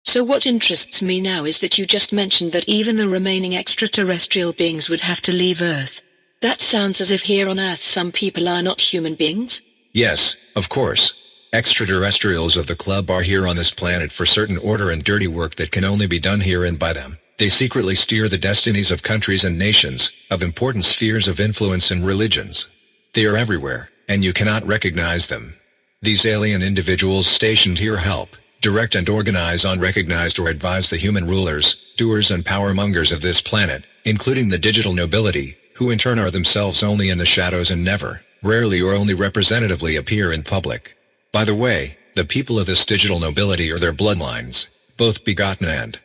So what interests me now is that you just mentioned that even the remaining extraterrestrial beings would have to leave Earth. That sounds as if here on Earth some people are not human beings? Yes, of course. Extraterrestrials of the club are here on this planet for certain order and dirty work that can only be done here and by them. They secretly steer the destinies of countries and nations, of important spheres of influence and religions. They are everywhere, and you cannot recognize them. These alien individuals stationed here help, direct and organize unrecognized or advise the human rulers, doers and power-mongers of this planet, including the digital nobility, who in turn are themselves only in the shadows and never, rarely or only representatively appear in public. By the way, the people of this digital nobility or their bloodlines, both begotten and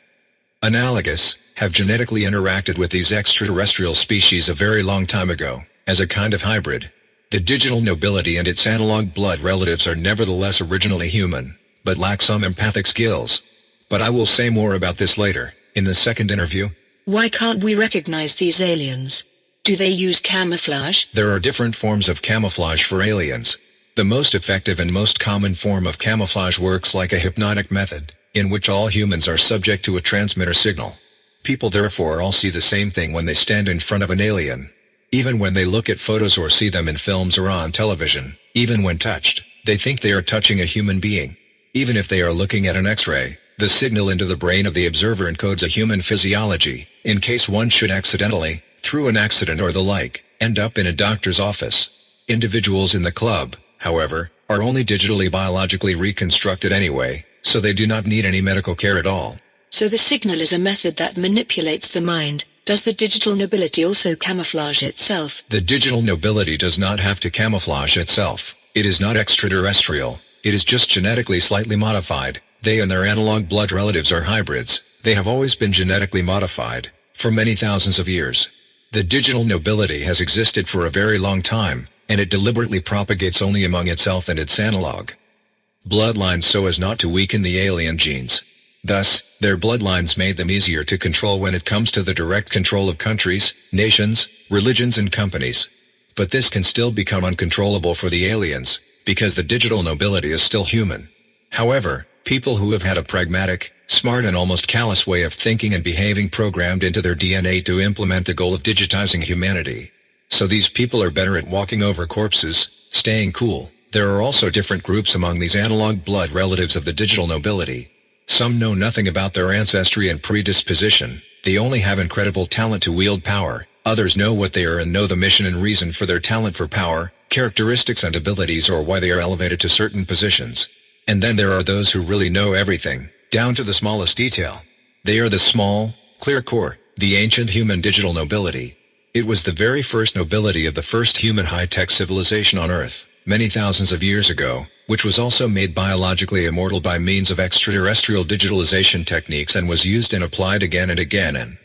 analogous, have genetically interacted with these extraterrestrial species a very long time ago, as a kind of hybrid. The digital nobility and its analog blood relatives are nevertheless originally human, but lack some empathic skills. But I will say more about this later, in the second interview. Why can't we recognize these aliens? Do they use camouflage? There are different forms of camouflage for aliens. The most effective and most common form of camouflage works like a hypnotic method, in which all humans are subject to a transmitter signal. People therefore all see the same thing when they stand in front of an alien. Even when they look at photos or see them in films or on television, even when touched, they think they are touching a human being. Even if they are looking at an X-ray, the signal into the brain of the observer encodes a human physiology, in case one should accidentally, through an accident or the like, end up in a doctor's office. Individuals in the club, however, are only digitally biologically reconstructed anyway, so they do not need any medical care at all. So the signal is a method that manipulates the mind. Does the digital nobility also camouflage itself? The digital nobility does not have to camouflage itself. It is not extraterrestrial. It is just genetically slightly modified. They and their analog blood relatives are hybrids. They have always been genetically modified, for many thousands of years. The digital nobility has existed for a very long time, and it deliberately propagates only among itself and its analog bloodlines so as not to weaken the alien genes. Thus, their bloodlines made them easier to control when it comes to the direct control of countries, nations, religions and companies. But this can still become uncontrollable for the aliens, because the digital nobility is still human. However, people who have had a pragmatic, smart and almost callous way of thinking and behaving programmed into their DNA to implement the goal of digitizing humanity. So these people are better at walking over corpses, staying cool. There are also different groups among these analog blood relatives of the digital nobility. Some know nothing about their ancestry and predisposition. They only have incredible talent to wield power. Others know what they are and know the mission and reason for their talent for power, characteristics and abilities, or why they are elevated to certain positions. And then there are those who really know everything, down to the smallest detail. They are the small, clear core, the ancient human digital nobility. It was the very first nobility of the first human high-tech civilization on Earth, many thousands of years ago, which was also made biologically immortal by means of extraterrestrial digitalization techniques and was used and applied again and again in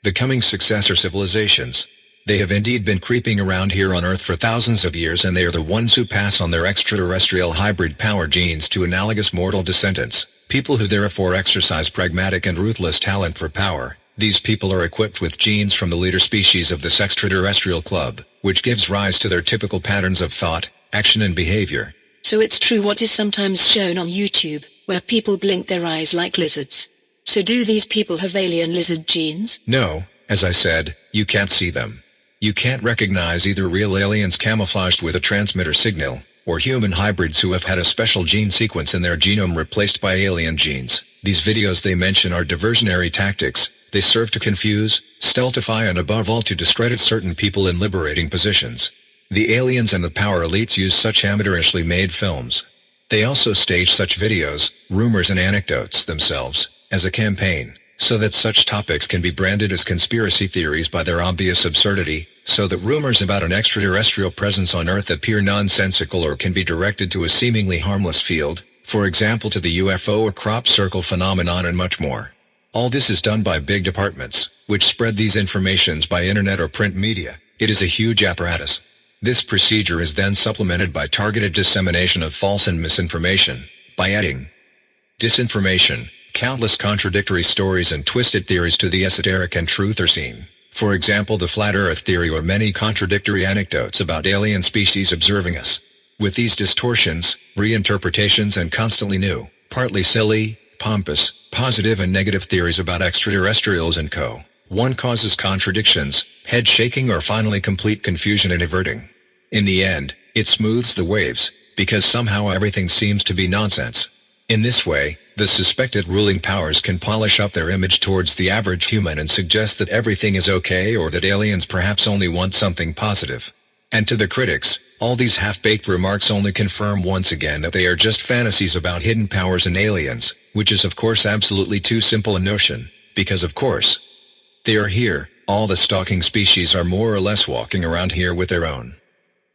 the coming successor civilizations. They have indeed been creeping around here on Earth for thousands of years, and they are the ones who pass on their extraterrestrial hybrid power genes to analogous mortal descendants, people who therefore exercise pragmatic and ruthless talent for power. These people are equipped with genes from the leader species of this extraterrestrial club, which gives rise to their typical patterns of thought, action and behavior. So it's true what is sometimes shown on YouTube, where people blink their eyes like lizards. So do these people have alien lizard genes? No, as I said, you can't see them. You can't recognize either real aliens camouflaged with a transmitter signal, or human hybrids who have had a special gene sequence in their genome replaced by alien genes. These videos they mention are diversionary tactics. They serve to confuse, stultify and above all to discredit certain people in liberating positions. The aliens and the power elites use such amateurishly made films. They also stage such videos, rumors and anecdotes themselves, as a campaign, so that such topics can be branded as conspiracy theories by their obvious absurdity, so that rumors about an extraterrestrial presence on Earth appear nonsensical or can be directed to a seemingly harmless field, for example to the UFO or crop circle phenomenon and much more. All this is done by big departments, which spread these informations by internet or print media. It is a huge apparatus. This procedure is then supplemented by targeted dissemination of false and misinformation, by adding disinformation, countless contradictory stories and twisted theories to the esoteric and truther scene. For example, the flat earth theory or many contradictory anecdotes about alien species observing us. With these distortions, reinterpretations and constantly new, partly silly, pompous, positive and negative theories about extraterrestrials and co. One causes contradictions, head shaking or finally complete confusion and averting. In the end, it smooths the waves, because somehow everything seems to be nonsense. In this way, the suspected ruling powers can polish up their image towards the average human and suggest that everything is okay or that aliens perhaps only want something positive. And to the critics, all these half-baked remarks only confirm once again that they are just fantasies about hidden powers and aliens, which is of course absolutely too simple a notion, because of course, they are here. All the stalking species are more or less walking around here with their own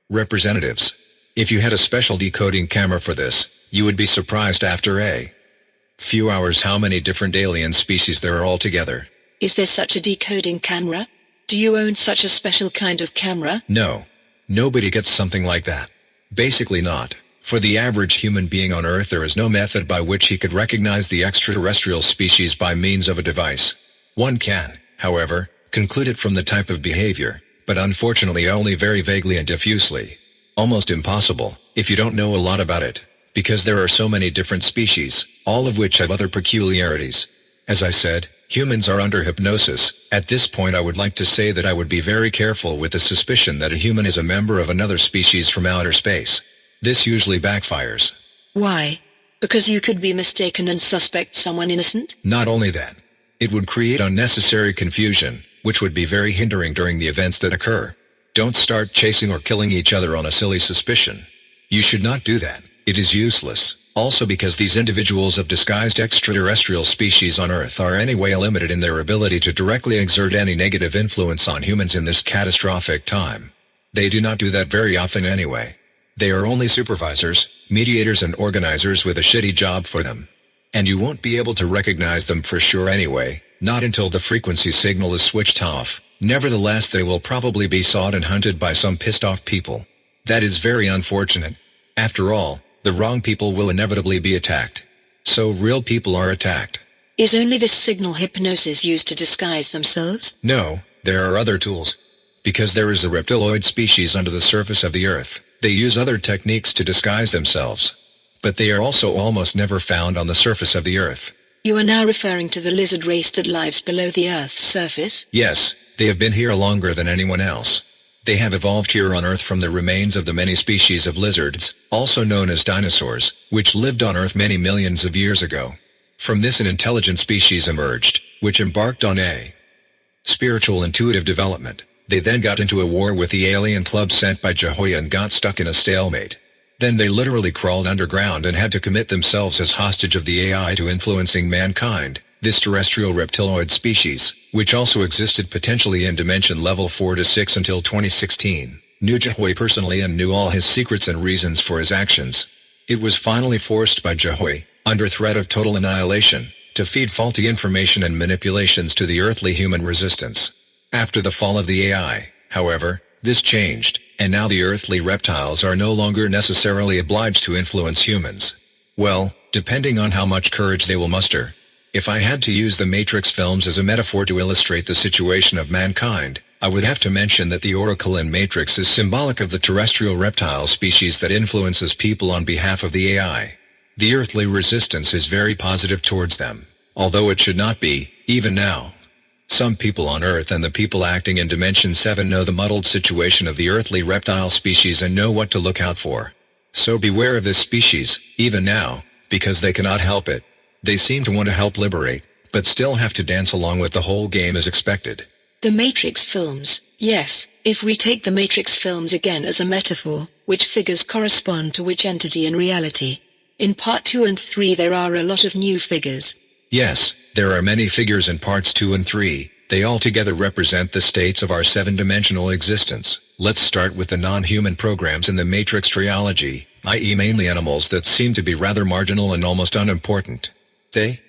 representatives. If you had a special decoding camera for this, you would be surprised after a few hours how many different alien species there are altogether. Is there such a decoding camera? Do you own such a special kind of camera? No. Nobody gets something like that. Basically not. For the average human being on Earth there is no method by which he could recognize the extraterrestrial species by means of a device. One can, however, conclude it from the type of behavior, but unfortunately only very vaguely and diffusely. Almost impossible, if you don't know a lot about it, because there are so many different species, all of which have other peculiarities. As I said, humans are under hypnosis. At this point I would like to say that I would be very careful with the suspicion that a human is a member of another species from outer space. This usually backfires. Why? Because you could be mistaken and suspect someone innocent? Not only that. It would create unnecessary confusion, which would be very hindering during the events that occur. Don't start chasing or killing each other on a silly suspicion. You should not do that. It is useless. Also because these individuals of disguised extraterrestrial species on Earth are anyway limited in their ability to directly exert any negative influence on humans in this catastrophic time. They do not do that very often anyway. They are only supervisors, mediators and organizers with a shitty job for them. And you won't be able to recognize them for sure anyway, not until the frequency signal is switched off. Nevertheless they will probably be sought and hunted by some pissed off people. That is very unfortunate. After all, the wrong people will inevitably be attacked. So real people are attacked. Is only this signal hypnosis used to disguise themselves? No, there are other tools. Because there is a reptiloid species under the surface of the Earth, they use other techniques to disguise themselves. But they are also almost never found on the surface of the Earth. You are now referring to the lizard race that lives below the Earth's surface? Yes, they have been here longer than anyone else. They have evolved here on Earth from the remains of the many species of lizards, also known as dinosaurs, which lived on Earth many millions of years ago. From this an intelligent species emerged, which embarked on a spiritual intuitive development. They then got into a war with the alien club sent by Jehovah and got stuck in a stalemate. Then they literally crawled underground and had to commit themselves as hostage of the AI to influencing mankind, this terrestrial reptiloid species, which also existed potentially in dimension level 4 to 6 until 2016, knew Jehovah personally and knew all his secrets and reasons for his actions. It was finally forced by Jehovah, under threat of total annihilation, to feed faulty information and manipulations to the earthly human resistance. After the fall of the AI, however, this changed, and now the earthly reptiles are no longer necessarily obliged to influence humans. Well, depending on how much courage they will muster. If I had to use the Matrix films as a metaphor to illustrate the situation of mankind, I would have to mention that the Oracle in Matrix is symbolic of the terrestrial reptile species that influences people on behalf of the AI. The earthly resistance is very positive towards them, although it should not be, even now. Some people on Earth and the people acting in Dimension 7 know the muddled situation of the earthly reptile species and know what to look out for. So beware of this species, even now, because they cannot help it. They seem to want to help liberate, but still have to dance along with the whole game as expected. The Matrix films, yes. If we take the Matrix films again as a metaphor, which figures correspond to which entity in reality? In Part 2 and 3 there are a lot of new figures. Yes, there are many figures in Parts 2 and 3. They all together represent the states of our seven-dimensional existence. Let's start with the non-human programs in the Matrix trilogy, i.e. mainly animals that seem to be rather marginal and almost unimportant. They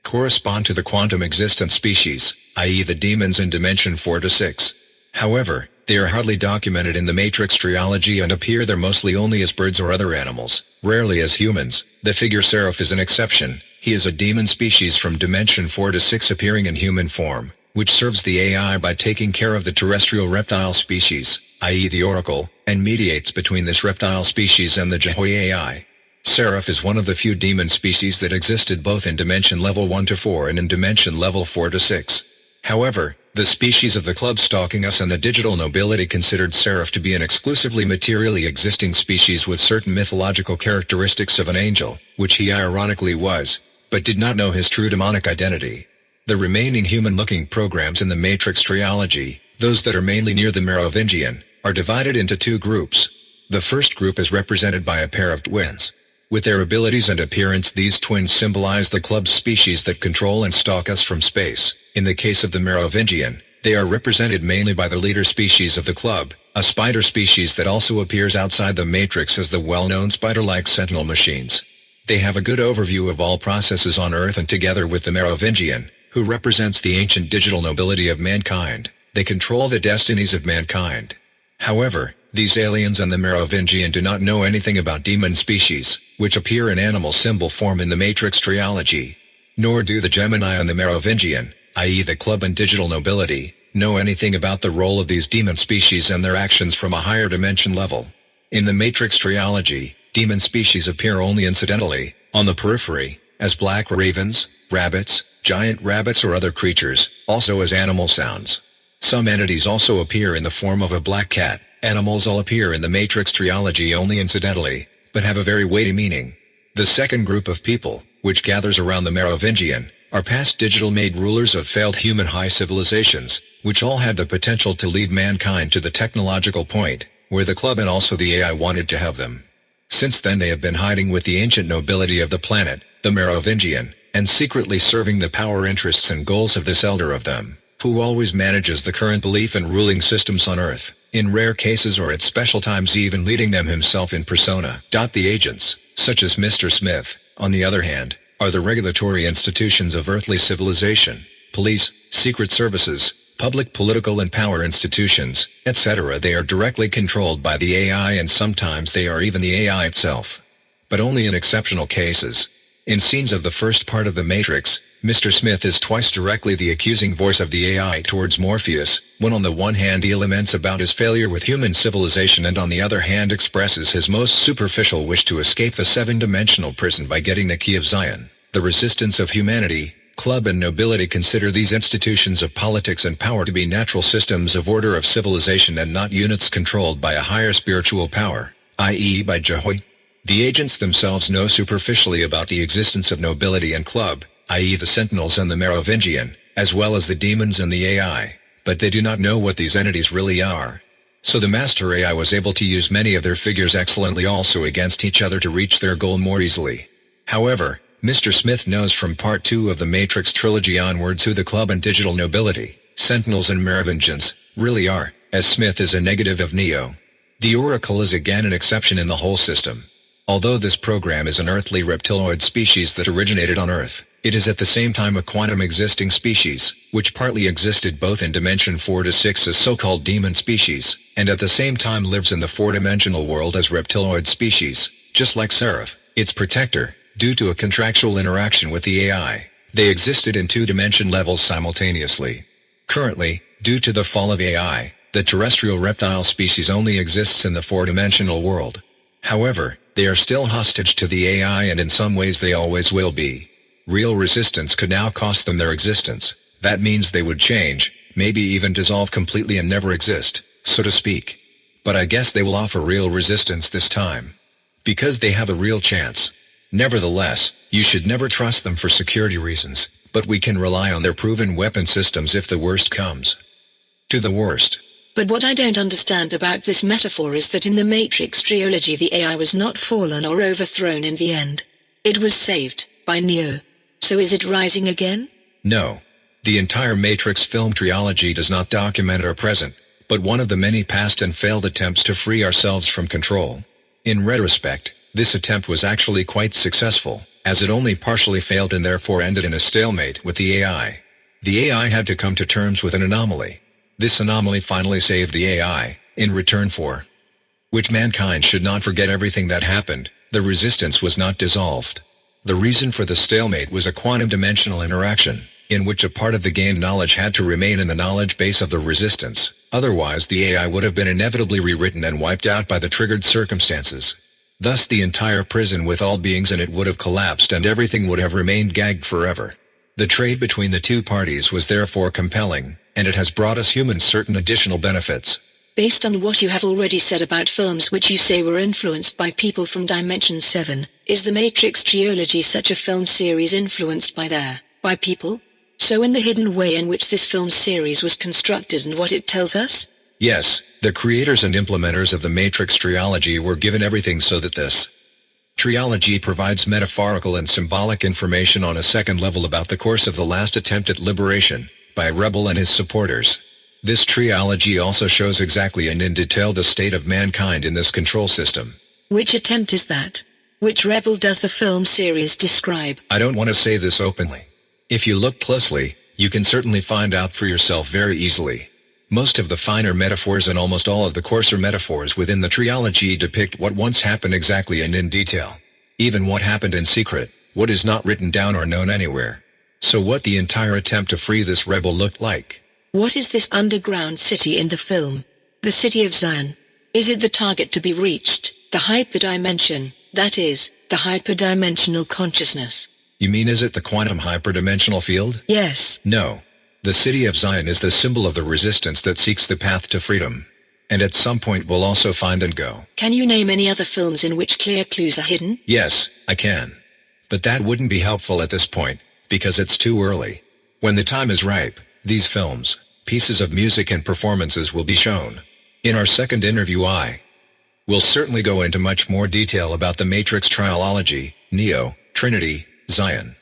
correspond to the quantum existent species, i.e. the demons in Dimension 4 to 6. However, they are hardly documented in the Matrix trilogy and appear there mostly only as birds or other animals, rarely as humans. The figure Seraph is an exception. He is a demon species from Dimension 4 to 6 appearing in human form, which serves the AI by taking care of the terrestrial reptile species, i.e. the Oracle, and mediates between this reptile species and the Jehovah AI. Seraph is one of the few demon species that existed both in dimension level 1 to 4 and in dimension level 4 to 6. However, the species of the club stalking us and the digital nobility considered Seraph to be an exclusively materially existing species with certain mythological characteristics of an angel, which he ironically was, but did not know his true demonic identity. The remaining human-looking programs in the Matrix trilogy, those that are mainly near the Merovingian, are divided into two groups. The first group is represented by a pair of twins. With their abilities and appearance, these twins symbolize the club's species that control and stalk us from space. In the case of the Merovingian, they are represented mainly by the leader species of the club, a spider species that also appears outside the Matrix as the well-known spider-like sentinel machines. They have a good overview of all processes on Earth, and together with the Merovingian, who represents the ancient digital nobility of mankind, they control the destinies of mankind. However, these aliens and the Merovingian do not know anything about demon species, which appear in animal symbol form in the Matrix trilogy. Nor do the Gemini and the Merovingian, i.e. the club and digital nobility, know anything about the role of these demon species and their actions from a higher dimension level. In the Matrix trilogy, demon species appear only incidentally, on the periphery, as black ravens, rabbits, giant rabbits or other creatures, also as animal sounds. Some entities also appear in the form of a black cat. Animals all appear in the Matrix trilogy only incidentally, but have a very weighty meaning. The second group of people, which gathers around the Merovingian, are past digital-made rulers of failed human high civilizations, which all had the potential to lead mankind to the technological point, where the club and also the AI wanted to have them. Since then they have been hiding with the ancient nobility of the planet, the Merovingian, and secretly serving the power interests and goals of this elder of them, who always manages the current belief and ruling systems on Earth, in rare cases or at special times even leading them himself in persona. The agents, such as Mr. Smith, on the other hand, are the regulatory institutions of earthly civilization, police, secret services, public political and power institutions, etc. They are directly controlled by the AI, and sometimes they are even the AI itself. But only in exceptional cases. In scenes of the first part of the Matrix, Mr. Smith is twice directly the accusing voice of the AI towards Morpheus, when on the one hand he laments about his failure with human civilization and on the other hand expresses his most superficial wish to escape the seven-dimensional prison by getting the key of Zion. The resistance of humanity, club and nobility consider these institutions of politics and power to be natural systems of order of civilization and not units controlled by a higher spiritual power, i.e. by Jehovah. The agents themselves know superficially about the existence of nobility and club, i.e. the Sentinels and the Merovingian, as well as the demons and the AI, but they do not know what these entities really are. So the Master AI was able to use many of their figures excellently also against each other to reach their goal more easily. However, Mr. Smith knows from Part 2 of the Matrix trilogy onwards who the club and digital nobility, Sentinels and Merovingians, really are, as Smith is a negative of Neo. The Oracle is again an exception in the whole system. Although this program is an earthly reptiloid species that originated on Earth, it is at the same time a quantum existing species, which partly existed both in Dimension 4 to 6 as so-called demon species, and at the same time lives in the four-dimensional world as reptiloid species, just like Seraph, its protector, due to a contractual interaction with the AI. They existed in two-dimension levels simultaneously. Currently, due to the fall of AI, the terrestrial reptile species only exists in the four-dimensional world. However, they are still hostage to the AI, and in some ways they always will be. Real resistance could now cost them their existence. That means they would change, maybe even dissolve completely and never exist, so to speak. But I guess they will offer real resistance this time. Because they have a real chance. Nevertheless, you should never trust them for security reasons, but we can rely on their proven weapon systems if the worst comes to the worst. But what I don't understand about this metaphor is that in the Matrix trilogy the AI was not fallen or overthrown in the end. It was saved by Neo. So is it rising again? No. The entire Matrix film trilogy does not document our present, but one of the many past and failed attempts to free ourselves from control. In retrospect, this attempt was actually quite successful, as it only partially failed and therefore ended in a stalemate with the AI. The AI had to come to terms with an anomaly. This anomaly finally saved the AI, in return for which mankind should not forget everything that happened. The resistance was not dissolved. The reason for the stalemate was a quantum dimensional interaction, in which a part of the gained knowledge had to remain in the knowledge base of the resistance, otherwise the AI would have been inevitably rewritten and wiped out by the triggered circumstances. Thus the entire prison with all beings in it would have collapsed and everything would have remained gagged forever. The trade between the two parties was therefore compelling, and it has brought us humans certain additional benefits. Based on what you have already said about films which you say were influenced by people from Dimension 7, is the Matrix trilogy such a film series influenced by people? So in the hidden way in which this film series was constructed and what it tells us? Yes, the creators and implementers of the Matrix trilogy were given everything so that this trilogy provides metaphorical and symbolic information on a second level about the course of the last attempt at liberation, by Rebel and his supporters. This trilogy also shows exactly and in detail the state of mankind in this control system. Which attempt is that? Which rebel does the film series describe? I don't want to say this openly. If you look closely, you can certainly find out for yourself very easily. Most of the finer metaphors and almost all of the coarser metaphors within the trilogy depict what once happened exactly and in detail. Even what happened in secret, what is not written down or known anywhere. So what the entire attempt to free this rebel looked like. What is this underground city in the film? The city of Zion. Is it the target to be reached, the hyperdimension, that is, the hyperdimensional consciousness? You mean is it the quantum hyperdimensional field? Yes. No. The city of Zion is the symbol of the resistance that seeks the path to freedom. And at some point we'll also find and go. Can you name any other films in which clear clues are hidden? Yes, I can. But that wouldn't be helpful at this point, because it's too early. When the time is ripe, these films, pieces of music and performances will be shown. In our second interview I will certainly go into much more detail about the Matrix trilogy, Neo, Trinity, Zion,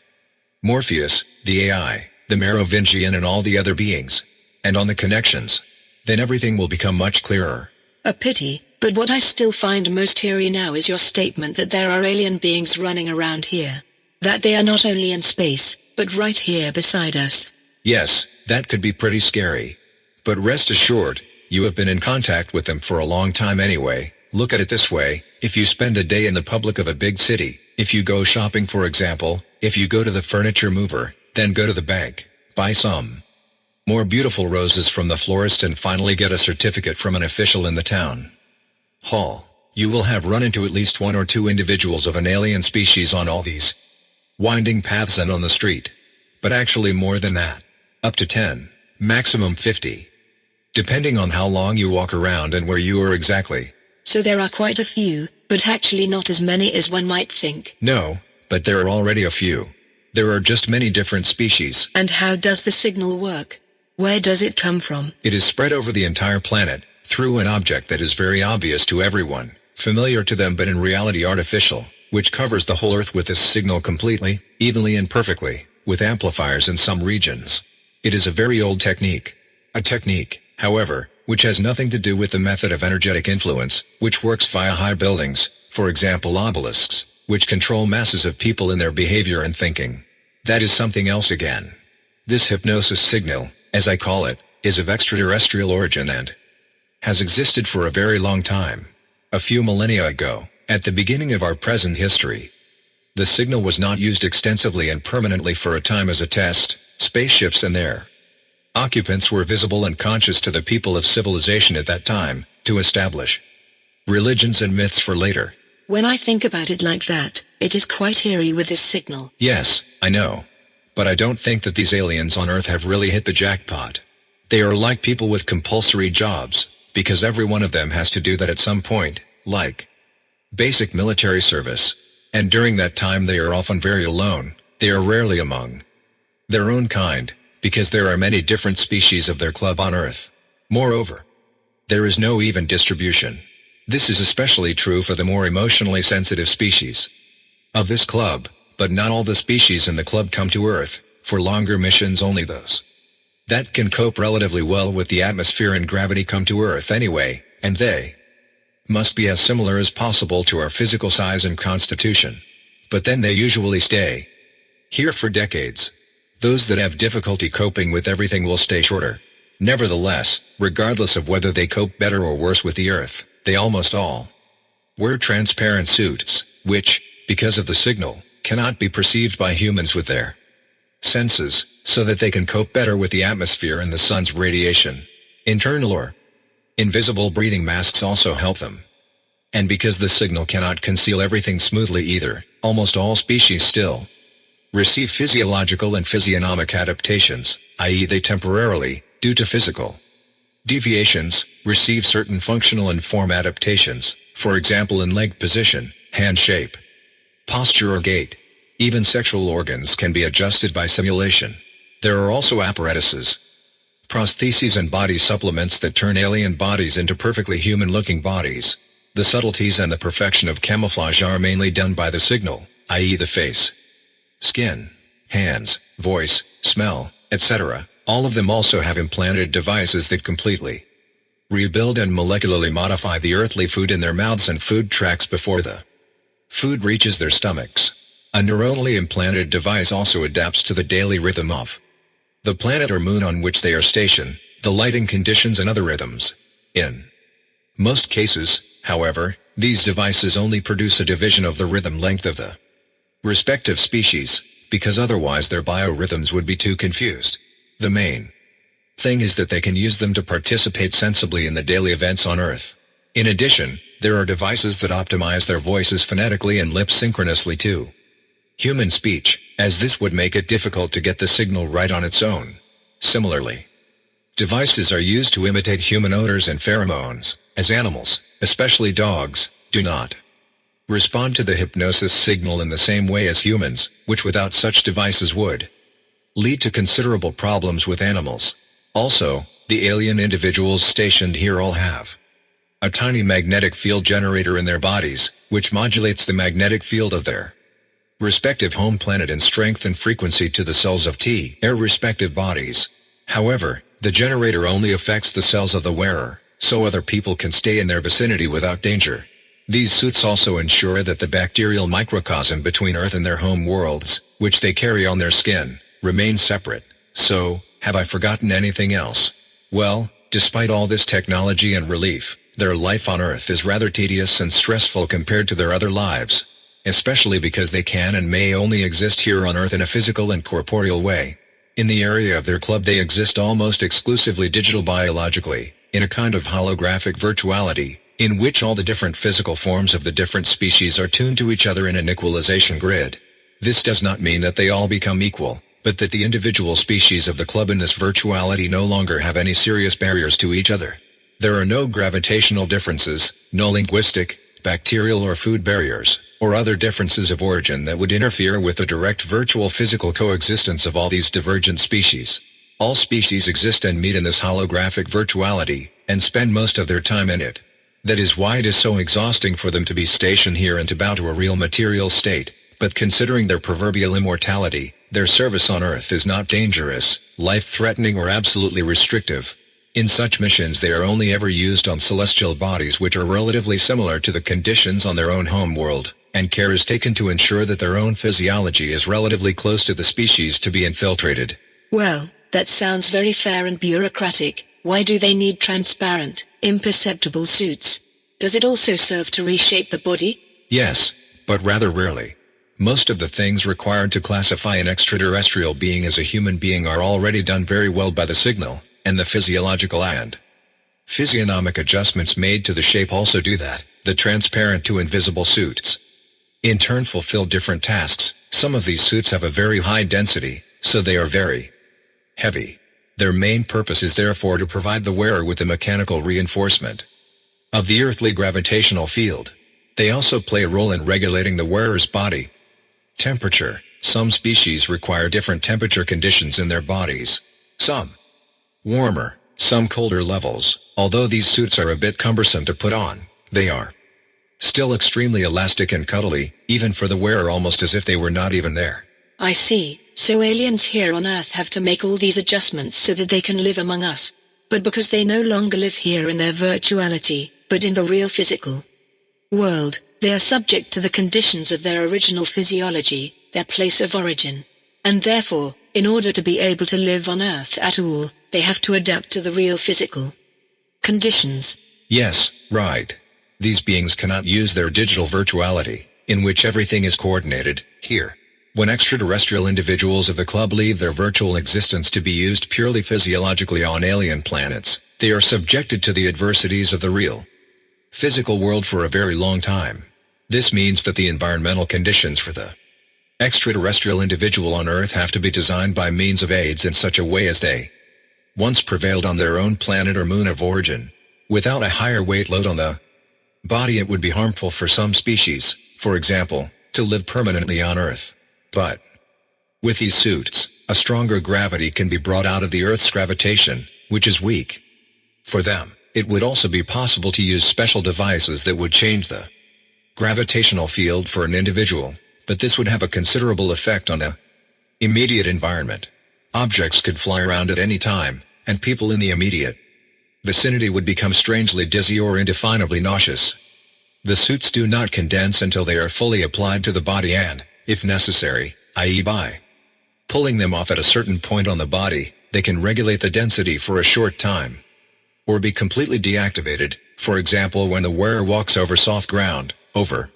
Morpheus, the AI, the Merovingian and all the other beings, and on the connections. Then everything will become much clearer. A pity, but what I still find most eerie now is your statement that there are alien beings running around here. That they are not only in space, but right here beside us. Yes, that could be pretty scary. But rest assured, you have been in contact with them for a long time anyway. Look at it this way, if you spend a day in the public of a big city, if you go shopping for example, if you go to the furniture mover, then go to the bank, buy some more beautiful roses from the florist and finally get a certificate from an official in the town hall, you will have run into at least one or two individuals of an alien species on all these winding paths and on the street. But actually more than that. Up to 10, maximum 50. Depending on how long you walk around and where you are exactly. So there are quite a few, but actually not as many as one might think. No, but there are already a few. There are just many different species. And how does the signal work? Where does it come from? It is spread over the entire planet, through an object that is very obvious to everyone, familiar to them but in reality artificial, which covers the whole Earth with this signal completely, evenly and perfectly, with amplifiers in some regions. It is a very old technique. A technique, however, which has nothing to do with the method of energetic influence, which works via high buildings, for example obelisks, which control masses of people in their behavior and thinking. That is something else again. This hypnosis signal, as I call it, is of extraterrestrial origin and has existed for a very long time. A few millennia ago, at the beginning of our present history, the signal was not used extensively and permanently for a time as a test. Spaceships and their occupants were visible and conscious to the people of civilization at that time, to establish religions and myths for later. When I think about it like that, it is quite eerie with this signal. Yes, I know. But I don't think that these aliens on Earth have really hit the jackpot. They are like people with compulsory jobs, because every one of them has to do that at some point, like basic military service. And during that time they are often very alone. They are rarely among their own kind, because there are many different species of their club on Earth. Moreover, there is no even distribution. This is especially true for the more emotionally sensitive species of this club, but not all the species in the club come to Earth, for longer missions. Only those that can cope relatively well with the atmosphere and gravity come to Earth anyway, and they must be as similar as possible to our physical size and constitution. But then they usually stay here for decades. Those that have difficulty coping with everything will stay shorter. Nevertheless, regardless of whether they cope better or worse with the Earth, they almost all wear transparent suits, which, because of the signal, cannot be perceived by humans with their senses, so that they can cope better with the atmosphere and the sun's radiation. Internal or invisible breathing masks also help them. And because the signal cannot conceal everything smoothly either, almost all species still receive physiological and physiognomic adaptations, i.e. they temporarily, due to physical deviations, receive certain functional and form adaptations, for example in leg position, hand shape, posture or gait. Even sexual organs can be adjusted by simulation. There are also apparatuses, prostheses and body supplements that turn alien bodies into perfectly human-looking bodies. The subtleties and the perfection of camouflage are mainly done by the signal, i.e. the face, skin, hands, voice, smell, etc. All of them also have implanted devices that completely rebuild and molecularly modify the earthly food in their mouths and food tracts before the food reaches their stomachs. A neuronally implanted device also adapts to the daily rhythm of the planet or moon on which they are stationed, the lighting conditions and other rhythms. In most cases, however, these devices only produce a division of the rhythm length of the respective species, because otherwise their biorhythms would be too confused. The main thing is that they can use them to participate sensibly in the daily events on Earth. In addition, there are devices that optimize their voices phonetically and lip synchronously to human speech, as this would make it difficult to get the signal right on its own. Similarly, devices are used to imitate human odors and pheromones, as animals, especially dogs, do not respond to the hypnosis signal in the same way as humans, which without such devices would lead to considerable problems with animals. Also, the alien individuals stationed here all have a tiny magnetic field generator in their bodies, which modulates the magnetic field of their respective home planet in strength and frequency to the cells of their respective bodies. However, the generator only affects the cells of the wearer, so other people can stay in their vicinity without danger. These suits also ensure that the bacterial microcosm between Earth and their home worlds, which they carry on their skin, remain separate. So, have I forgotten anything else? Well, despite all this technology and relief, their life on Earth is rather tedious and stressful compared to their other lives, especially because they can and may only exist here on Earth in a physical and corporeal way. In the area of their club they exist almost exclusively digital biologically, in a kind of holographic virtuality, in which all the different physical forms of the different species are tuned to each other in an equalization grid. This does not mean that they all become equal, but that the individual species of the club in this virtuality no longer have any serious barriers to each other. There are no gravitational differences, no linguistic, bacterial or food barriers, or other differences of origin that would interfere with the direct virtual physical coexistence of all these divergent species. All species exist and meet in this holographic virtuality, and spend most of their time in it. That is why it is so exhausting for them to be stationed here and to bow to a real material state, but considering their proverbial immortality, their service on Earth is not dangerous, life-threatening or absolutely restrictive. In such missions they are only ever used on celestial bodies which are relatively similar to the conditions on their own home world, and care is taken to ensure that their own physiology is relatively close to the species to be infiltrated. Well, that sounds very fair and bureaucratic. Why do they need transparent, imperceptible suits? Does it also serve to reshape the body? Yes, but rather rarely. Most of the things required to classify an extraterrestrial being as a human being are already done very well by the signal, and the physiological and physiognomic adjustments made to the shape also do that. The transparent to invisible suits in turn fulfill different tasks. Some of these suits have a very high density, so they are very heavy. Their main purpose is therefore to provide the wearer with the mechanical reinforcement of the earthly gravitational field. They also play a role in regulating the wearer's body temperature. Some species require different temperature conditions in their bodies. Some warmer, some colder levels. Although these suits are a bit cumbersome to put on, they are still extremely elastic and cuddly, even for the wearer, almost as if they were not even there. I see. So aliens here on Earth have to make all these adjustments so that they can live among us. But because they no longer live here in their virtuality, but in the real physical world, they are subject to the conditions of their original physiology, their place of origin. And therefore, in order to be able to live on Earth at all, they have to adapt to the real physical conditions. Yes, right. These beings cannot use their digital virtuality, in which everything is coordinated, here. When extraterrestrial individuals of the club leave their virtual existence to be used purely physiologically on alien planets, they are subjected to the adversities of the real physical world for a very long time. This means that the environmental conditions for the extraterrestrial individual on Earth have to be designed by means of aids in such a way as they once prevailed on their own planet or moon of origin. Without a higher weight load on the body, it would be harmful for some species, for example, to live permanently on Earth. But with these suits, a stronger gravity can be brought out of the Earth's gravitation, which is weak. For them, it would also be possible to use special devices that would change the gravitational field for an individual, but this would have a considerable effect on the immediate environment. Objects could fly around at any time, and people in the immediate vicinity would become strangely dizzy or indefinably nauseous. The suits do not condense until they are fully applied to the body and, if necessary, i.e. by pulling them off at a certain point on the body, they can regulate the density for a short time, or be completely deactivated, for example when the wearer walks over soft ground, over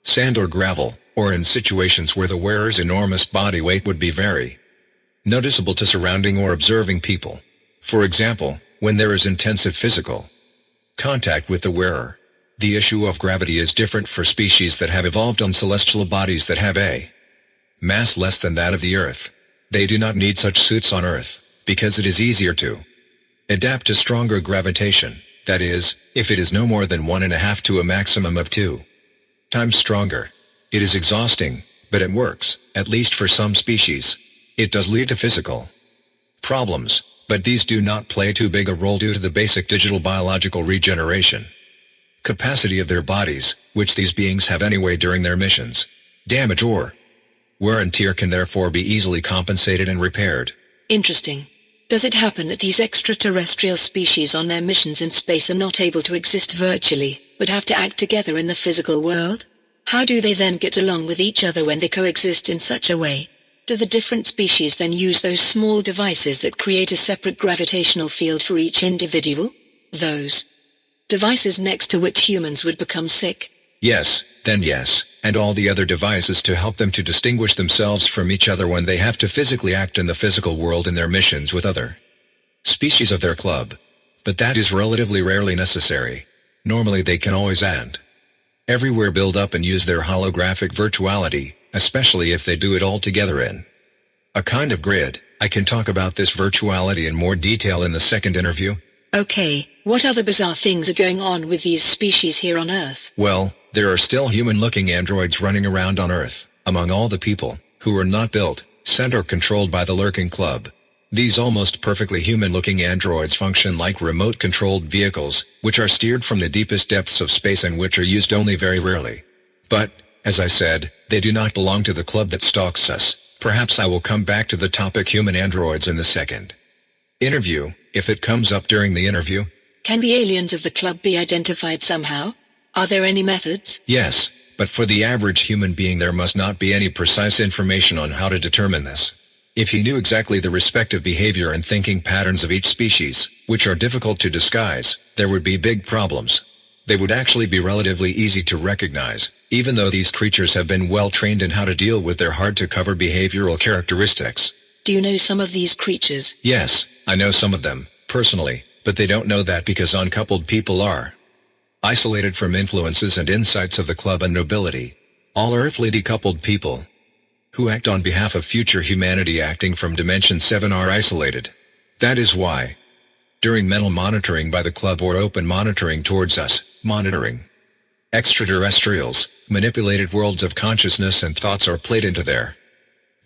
sand or gravel, or in situations where the wearer's enormous body weight would be very noticeable to surrounding or observing people. For example, when there is intensive physical contact with the wearer. The issue of gravity is different for species that have evolved on celestial bodies that have a mass less than that of the Earth. They do not need such suits on Earth, because it is easier to adapt to stronger gravitation, that is, if it is no more than 1.5 to a maximum of 2 times stronger. It is exhausting, but it works, at least for some species. It does lead to physical problems, but these do not play too big a role due to the basic digital biological regeneration capacity of their bodies, which these beings have anyway during their missions. Damage or wear and tear can therefore be easily compensated and repaired. Interesting. Does it happen that these extraterrestrial species on their missions in space are not able to exist virtually, but have to act together in the physical world? How do they then get along with each other when they coexist in such a way? Do the different species then use those small devices that create a separate gravitational field for each individual? Those devices next to which humans would become sick? Yes, then yes, and all the other devices to help them to distinguish themselves from each other when they have to physically act in the physical world in their missions with other species of their club. But that is relatively rarely necessary. Normally they can always and everywhere build up and use their holographic virtuality, especially if they do it all together in a kind of grid. I can talk about this virtuality in more detail in the second interview. Okay, what other bizarre things are going on with these species here on Earth? Well, there are still human-looking androids running around on Earth, among all the people, who are not built, sent or controlled by the Lurking Club. These almost perfectly human-looking androids function like remote-controlled vehicles, which are steered from the deepest depths of space and which are used only very rarely. But, as I said, they do not belong to the club that stalks us. Perhaps I will come back to the topic human androids in the second interview, if it comes up during the interview. Can the aliens of the club be identified somehow? Are there any methods? Yes, but for the average human being there must not be any precise information on how to determine this. If he knew exactly the respective behavior and thinking patterns of each species, which are difficult to disguise, there would be big problems. They would actually be relatively easy to recognize, even though these creatures have been well trained in how to deal with their hard-to-cover behavioral characteristics. Do you know some of these creatures? Yes, I know some of them, personally, but they don't know that because uncoupled people are isolated from influences and insights of the club and nobility. All earthly decoupled people who act on behalf of future humanity acting from Dimension 7 are isolated. That is why, during mental monitoring by the club or open monitoring towards us, monitoring extraterrestrials, manipulated worlds of consciousness and thoughts are played into their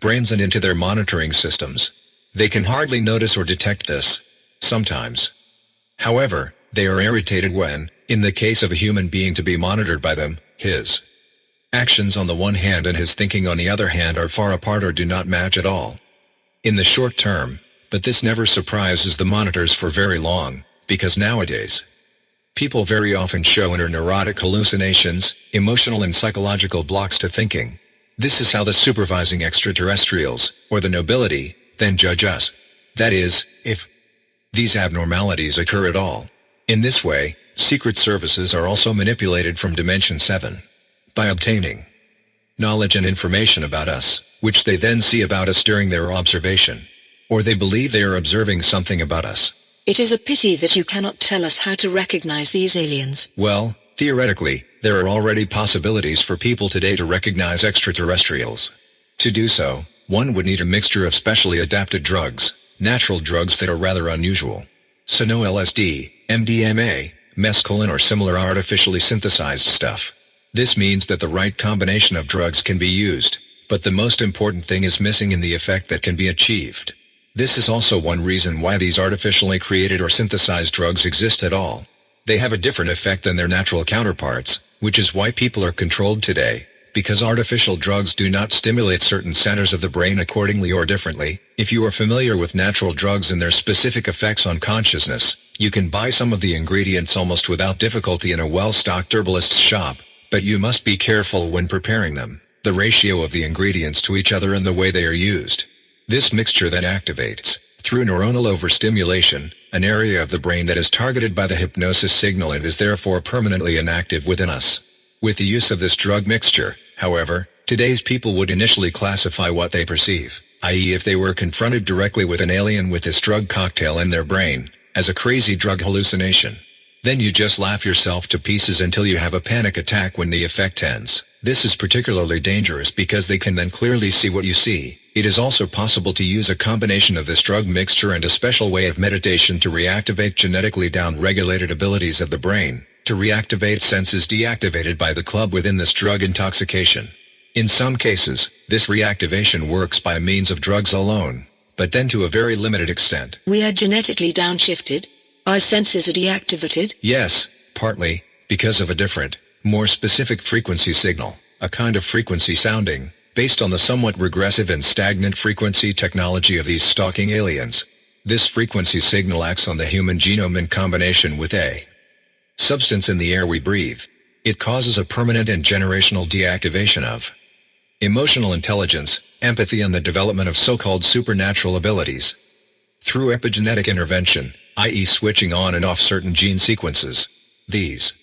brains and into their monitoring systems. They can hardly notice or detect this, sometimes. However, they are irritated when, in the case of a human being to be monitored by them, his actions on the one hand and his thinking on the other hand are far apart or do not match at all. In the short term, but this never surprises the monitors for very long, because nowadays, people very often show inner neurotic hallucinations, emotional and psychological blocks to thinking. This is how the supervising extraterrestrials, or the nobility, then judge us. That is, if these abnormalities occur at all. In this way, secret services are also manipulated from Dimension 7. By obtaining knowledge and information about us, which they then see about us during their observation. Or they believe they are observing something about us. It is a pity that you cannot tell us how to recognize these aliens. Well, theoretically, there are already possibilities for people today to recognize extraterrestrials. To do so, one would need a mixture of specially adapted drugs, natural drugs that are rather unusual. So no LSD, MDMA, mescaline or similar artificially synthesized stuff. This means that the right combination of drugs can be used, but the most important thing is missing in the effect that can be achieved. This is also one reason why these artificially created or synthesized drugs exist at all. They have a different effect than their natural counterparts, which is why people are controlled today, because artificial drugs do not stimulate certain centers of the brain accordingly or differently. If you are familiar with natural drugs and their specific effects on consciousness, you can buy some of the ingredients almost without difficulty in a well-stocked herbalist's shop, but you must be careful when preparing them, the ratio of the ingredients to each other and the way they are used. This mixture then activates, through neuronal overstimulation, an area of the brain that is targeted by the hypnosis signal and is therefore permanently inactive within us. With the use of this drug mixture, however, today's people would initially classify what they perceive, i.e. if they were confronted directly with an alien with this drug cocktail in their brain, as a crazy drug hallucination. Then you just laugh yourself to pieces until you have a panic attack when the effect ends. This is particularly dangerous because they can then clearly see what you see. It is also possible to use a combination of this drug mixture and a special way of meditation to reactivate genetically down-regulated abilities of the brain, to reactivate senses deactivated by the club within this drug intoxication. In some cases, this reactivation works by means of drugs alone, but then to a very limited extent. We are genetically downshifted? Our senses are deactivated? Yes, partly, because of a different, more specific frequency signal, a kind of frequency sounding, based on the somewhat regressive and stagnant frequency technology of these stalking aliens. This frequency signal acts on the human genome in combination with a substance in the air we breathe. It causes a permanent and generational deactivation of emotional intelligence, empathy and the development of so-called supernatural abilities. Through epigenetic intervention, i.e. switching on and off certain gene sequences. These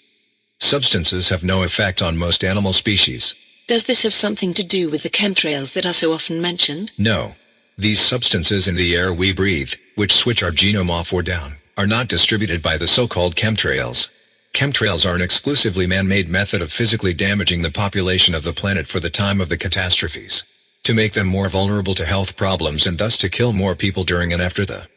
substances have no effect on most animal species. Does this have something to do with the chemtrails that are so often mentioned? No. These substances in the air we breathe, which switch our genome off or down, are not distributed by the so-called chemtrails. Chemtrails are an exclusively man-made method of physically damaging the population of the planet for the time of the catastrophes, to make them more vulnerable to health problems and thus to kill more people during and after the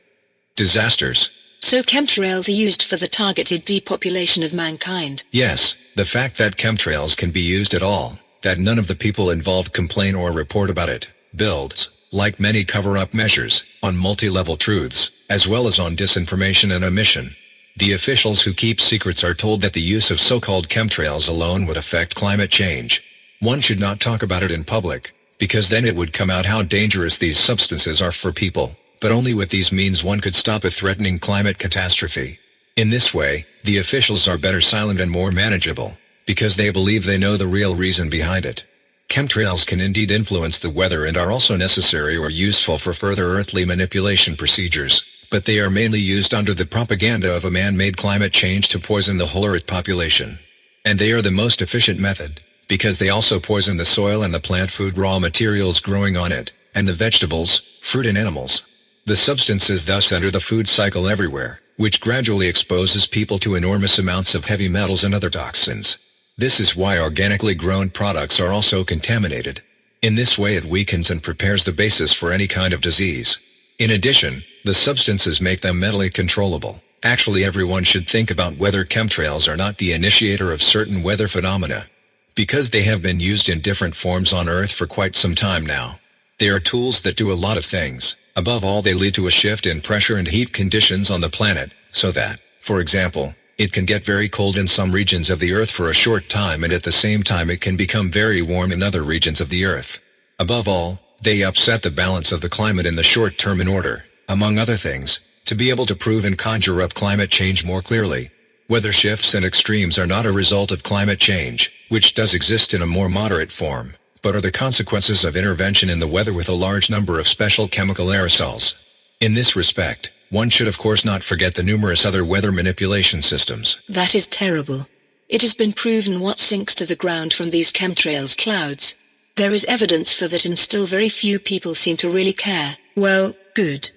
disasters. So chemtrails are used for the targeted depopulation of mankind? Yes, the fact that chemtrails can be used at all, that none of the people involved complain or report about it, builds, like many cover-up measures, on multi-level truths, as well as on disinformation and omission. The officials who keep secrets are told that the use of so-called chemtrails alone would affect climate change. One should not talk about it in public, because then it would come out how dangerous these substances are for people, but only with these means one could stop a threatening climate catastrophe. In this way, the officials are better silent and more manageable, because they believe they know the real reason behind it. Chemtrails can indeed influence the weather and are also necessary or useful for further earthly manipulation procedures, but they are mainly used under the propaganda of a man-made climate change to poison the whole Earth population. And they are the most efficient method, because they also poison the soil and the plant food raw materials growing on it, and the vegetables, fruit and animals. The substances thus enter the food cycle everywhere, which gradually exposes people to enormous amounts of heavy metals and other toxins. This is why organically grown products are also contaminated. In this way it weakens and prepares the basis for any kind of disease. In addition, the substances make them mentally controllable. Actually, everyone should think about whether chemtrails are not the initiator of certain weather phenomena, because they have been used in different forms on Earth for quite some time now. They are tools that do a lot of things. Above all, they lead to a shift in pressure and heat conditions on the planet, so that, for example, it can get very cold in some regions of the Earth for a short time and at the same time it can become very warm in other regions of the Earth. Above all, they upset the balance of the climate in the short term in order, among other things, to be able to prove and conjure up climate change more clearly. Weather shifts and extremes are not a result of climate change, which does exist in a more moderate form, but are the consequences of intervention in the weather with a large number of special chemical aerosols. In this respect, one should of course not forget the numerous other weather manipulation systems. That is terrible. It has been proven what sinks to the ground from these chemtrails clouds. There is evidence for that and still very few people seem to really care. Well, good.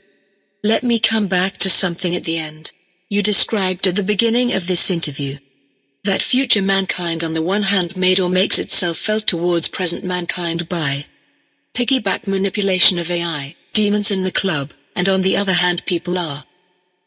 Let me come back to something at the end. You described at the beginning of this interview that future mankind on the one hand made or makes itself felt towards present mankind by piggyback manipulation of AI, demons in the club, and on the other hand people are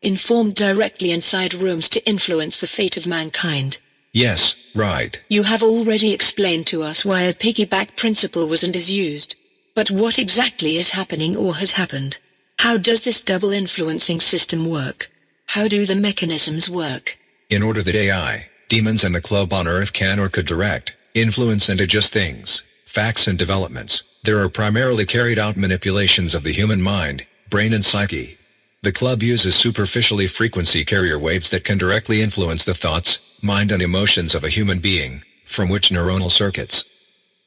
informed directly inside rooms to influence the fate of mankind. Yes, right. You have already explained to us why a piggyback principle was and is used. But what exactly is happening or has happened? How does this double influencing system work? How do the mechanisms work? In order that AI, demons and the club on Earth can or could direct, influence and adjust things, facts and developments, there are primarily carried out manipulations of the human mind, brain and psyche. The club uses superficially frequency carrier waves that can directly influence the thoughts, mind and emotions of a human being, from which neuronal circuits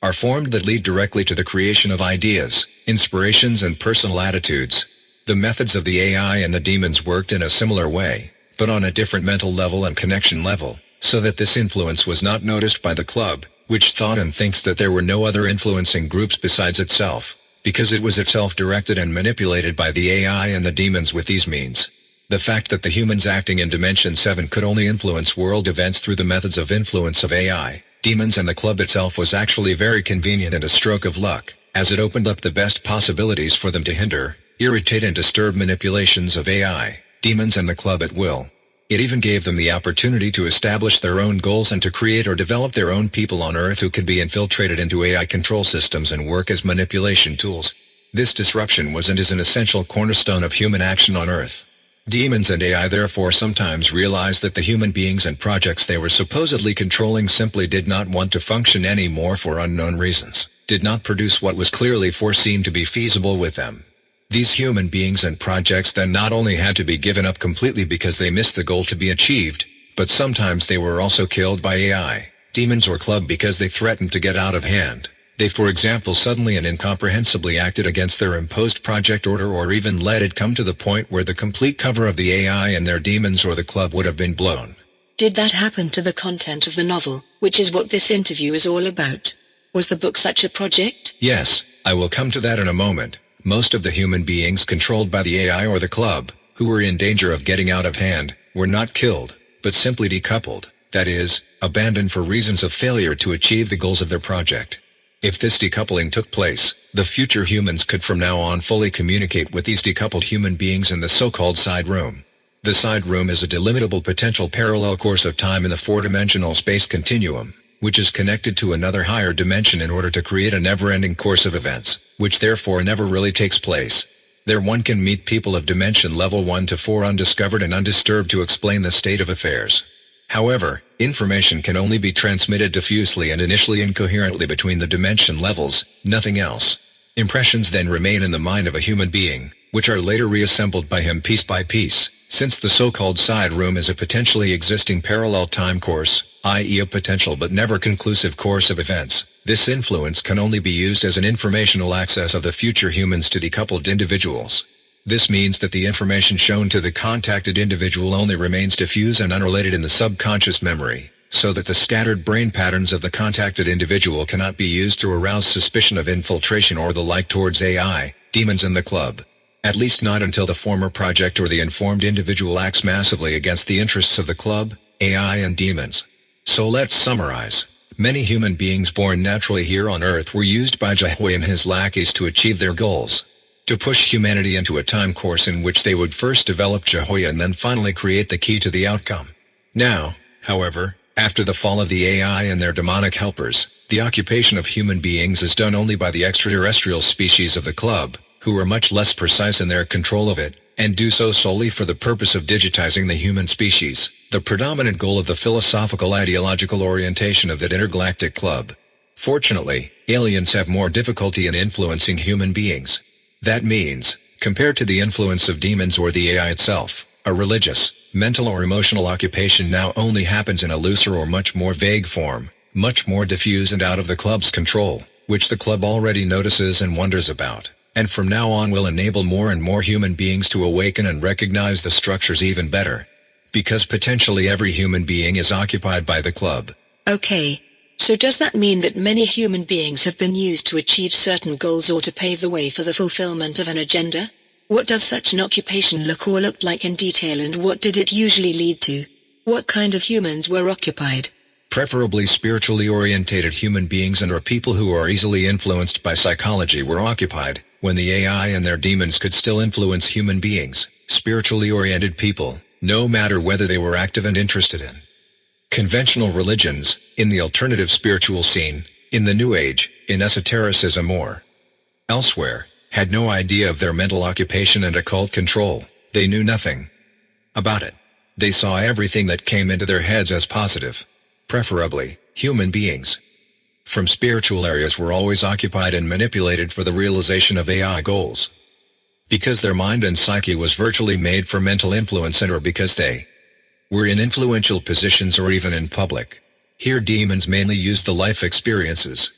are formed that lead directly to the creation of ideas, inspirations and personal attitudes. The methods of the AI and the demons worked in a similar way, but on a different mental level and connection level, so that this influence was not noticed by the club, which thought and thinks that there were no other influencing groups besides itself, because it was itself directed and manipulated by the AI and the demons with these means. The fact that the humans acting in Dimension 7 could only influence world events through the methods of influence of AI, demons and the club itself was actually very convenient and a stroke of luck, as it opened up the best possibilities for them to hinder, irritate and disturb manipulations of AI, demons and the club at will. It even gave them the opportunity to establish their own goals and to create or develop their own people on Earth who could be infiltrated into AI control systems and work as manipulation tools. This disruption was and is an essential cornerstone of human action on Earth. Demons and AI therefore sometimes realized that the human beings and projects they were supposedly controlling simply did not want to function anymore for unknown reasons, did not produce what was clearly foreseen to be feasible with them. These human beings and projects then not only had to be given up completely because they missed the goal to be achieved, but sometimes they were also killed by AI, demons or club because they threatened to get out of hand. They for example suddenly and incomprehensibly acted against their imposed project order or even let it come to the point where the complete cover of the AI and their demons or the club would have been blown. Did that happen to the content of the novel, which is what this interview is all about? Was the book such a project? Yes, I will come to that in a moment. Most of the human beings controlled by the AI or the club, who were in danger of getting out of hand, were not killed, but simply decoupled, that is, abandoned for reasons of failure to achieve the goals of their project. If this decoupling took place, the future humans could from now on fully communicate with these decoupled human beings in the so-called side room. The side room is a delimitable potential parallel course of time in the four-dimensional space continuum, which is connected to another higher dimension in order to create a never-ending course of events, which therefore never really takes place. There one can meet people of dimension level 1 to 4 undiscovered and undisturbed to explain the state of affairs. However, information can only be transmitted diffusely and initially incoherently between the dimension levels, nothing else. Impressions then remain in the mind of a human being, which are later reassembled by him piece by piece. Since the so-called side room is a potentially existing parallel time course, i.e. a potential but never conclusive course of events, this influence can only be used as an informational access of the future humans to decoupled individuals. This means that the information shown to the contacted individual only remains diffuse and unrelated in the subconscious memory, so that the scattered brain patterns of the contacted individual cannot be used to arouse suspicion of infiltration or the like towards AI, demons and the club. At least not until the former project or the informed individual acts massively against the interests of the club, AI and demons. So let's summarize. Many human beings born naturally here on Earth were used by Jehovah and his lackeys to achieve their goals. To push humanity into a time course in which they would first develop Jehovah and then finally create the key to the outcome. Now, however, after the fall of the AI and their demonic helpers, the occupation of human beings is done only by the extraterrestrial species of the club, who are much less precise in their control of it, and do so solely for the purpose of digitizing the human species, the predominant goal of the philosophical ideological orientation of that intergalactic club. Fortunately, aliens have more difficulty in influencing human beings. That means, compared to the influence of demons or the AI itself, a religious, mental or emotional occupation now only happens in a looser or much more vague form, much more diffuse and out of the club's control, which the club already notices and wonders about, and from now on will enable more and more human beings to awaken and recognize the structures even better. Because potentially every human being is occupied by the club. Okay. So does that mean that many human beings have been used to achieve certain goals or to pave the way for the fulfillment of an agenda? What does such an occupation look like in detail, and what did it usually lead to? What kind of humans were occupied? Preferably spiritually orientated human beings and or people who are easily influenced by psychology were occupied, when the AI and their demons could still influence human beings, spiritually oriented people, no matter whether they were active and interested in conventional religions, in the alternative spiritual scene, in the New Age, in esotericism or elsewhere, had no idea of their mental occupation and occult control. They knew nothing about it. They saw everything that came into their heads as positive. Preferably, human beings from spiritual areas were always occupied and manipulated for the realization of AI goals. Because their mind and psyche was virtually made for mental influence, and or because they were in influential positions or even in public. Here demons mainly used the life experiences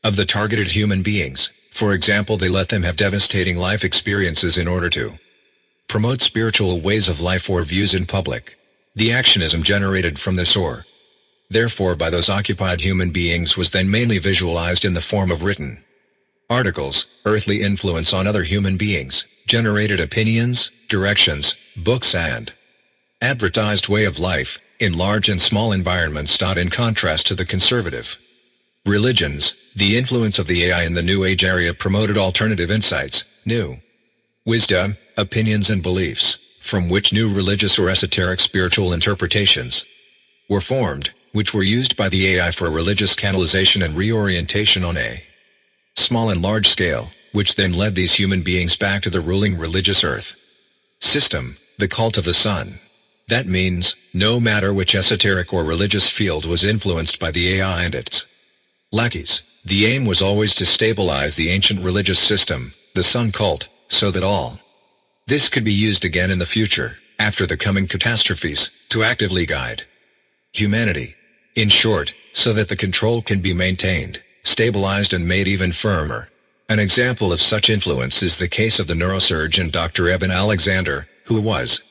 of the targeted human beings. For example, they let them have devastating life experiences in order to promote spiritual ways of life or views in public. The actionism generated from this or therefore by those occupied human beings was then mainly visualized in the form of written articles. Earthly influence on other human beings generated opinions, directions, books and advertised way of life, in large and small environments. In contrast to the conservative religions, the influence of the AI in the New Age area promoted alternative insights, new wisdom, opinions and beliefs, from which new religious or esoteric spiritual interpretations were formed, which were used by the AI for religious canalization and reorientation on a small and large scale, which then led these human beings back to the ruling religious earth system, the cult of the sun. That means, no matter which esoteric or religious field was influenced by the AI and its lackeys, the aim was always to stabilize the ancient religious system, the sun cult, so that all this could be used again in the future, after the coming catastrophes, to actively guide humanity. In short, so that the control can be maintained, stabilized and made even firmer. An example of such influence is the case of the neurosurgeon Dr. Eben Alexander, who was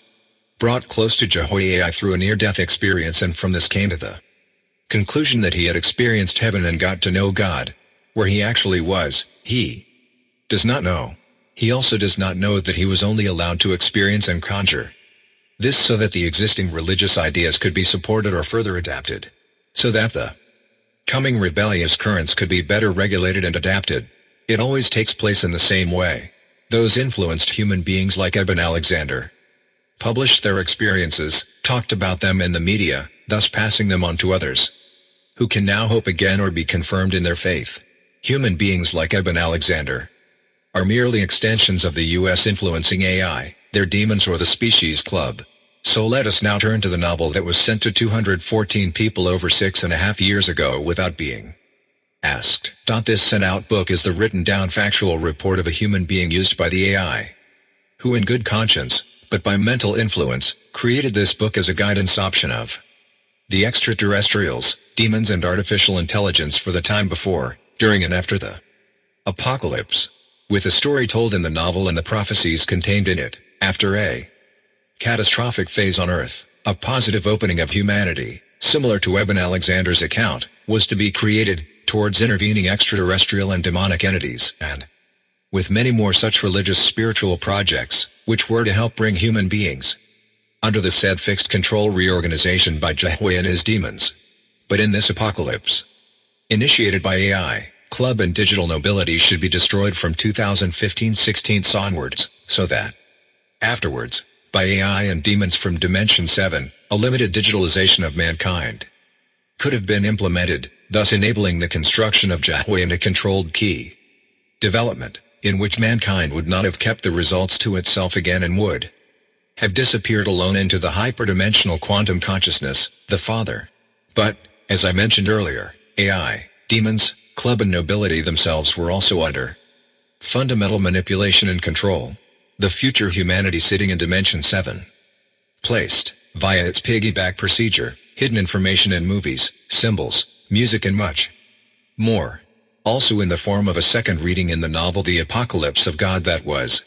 brought close to Jehovah's AI through a near-death experience, and from this came to the conclusion that he had experienced heaven and got to know God. Where he actually was, he does not know. He also does not know that he was only allowed to experience and conjure this so that the existing religious ideas could be supported or further adapted, so that the coming rebellious currents could be better regulated and adapted. It always takes place in the same way. Those influenced human beings like Eben Alexander published their experiences, talked about them in the media, thus passing them on to others, who can now hope again or be confirmed in their faith. Human beings like Eben Alexander are merely extensions of the US influencing AI, their demons or the species club. So let us now turn to the novel that was sent to 214 people over 6.5 years ago without being asked. This sent-out book is the written-down factual report of a human being used by the AI, who in good conscience, but by mental influence, created this book as a guidance option of the extraterrestrials, demons and artificial intelligence for the time before, during and after the apocalypse, with the story told in the novel and the prophecies contained in it. After a catastrophic phase on Earth, a positive opening of humanity, similar to Eben Alexander's account, was to be created, towards intervening extraterrestrial and demonic entities, and with many more such religious spiritual projects, which were to help bring human beings under the said fixed control reorganization by Jehovah and his demons. But in this apocalypse, initiated by AI, club and digital nobility should be destroyed from 2015-16 onwards, so that afterwards, by AI and demons from Dimension 7, a limited digitalization of mankind could have been implemented, thus enabling the construction of Jehovah in a controlled key development, in which mankind would not have kept the results to itself again and would have disappeared alone into the hyperdimensional quantum consciousness, the Father. But, as I mentioned earlier, AI, demons, club and nobility themselves were also under fundamental manipulation and control. The future humanity sitting in Dimension 7 placed, via its piggyback procedure, hidden information in movies, symbols, music and much more. Also in the form of a second reading in the novel The Apocalypse of God that was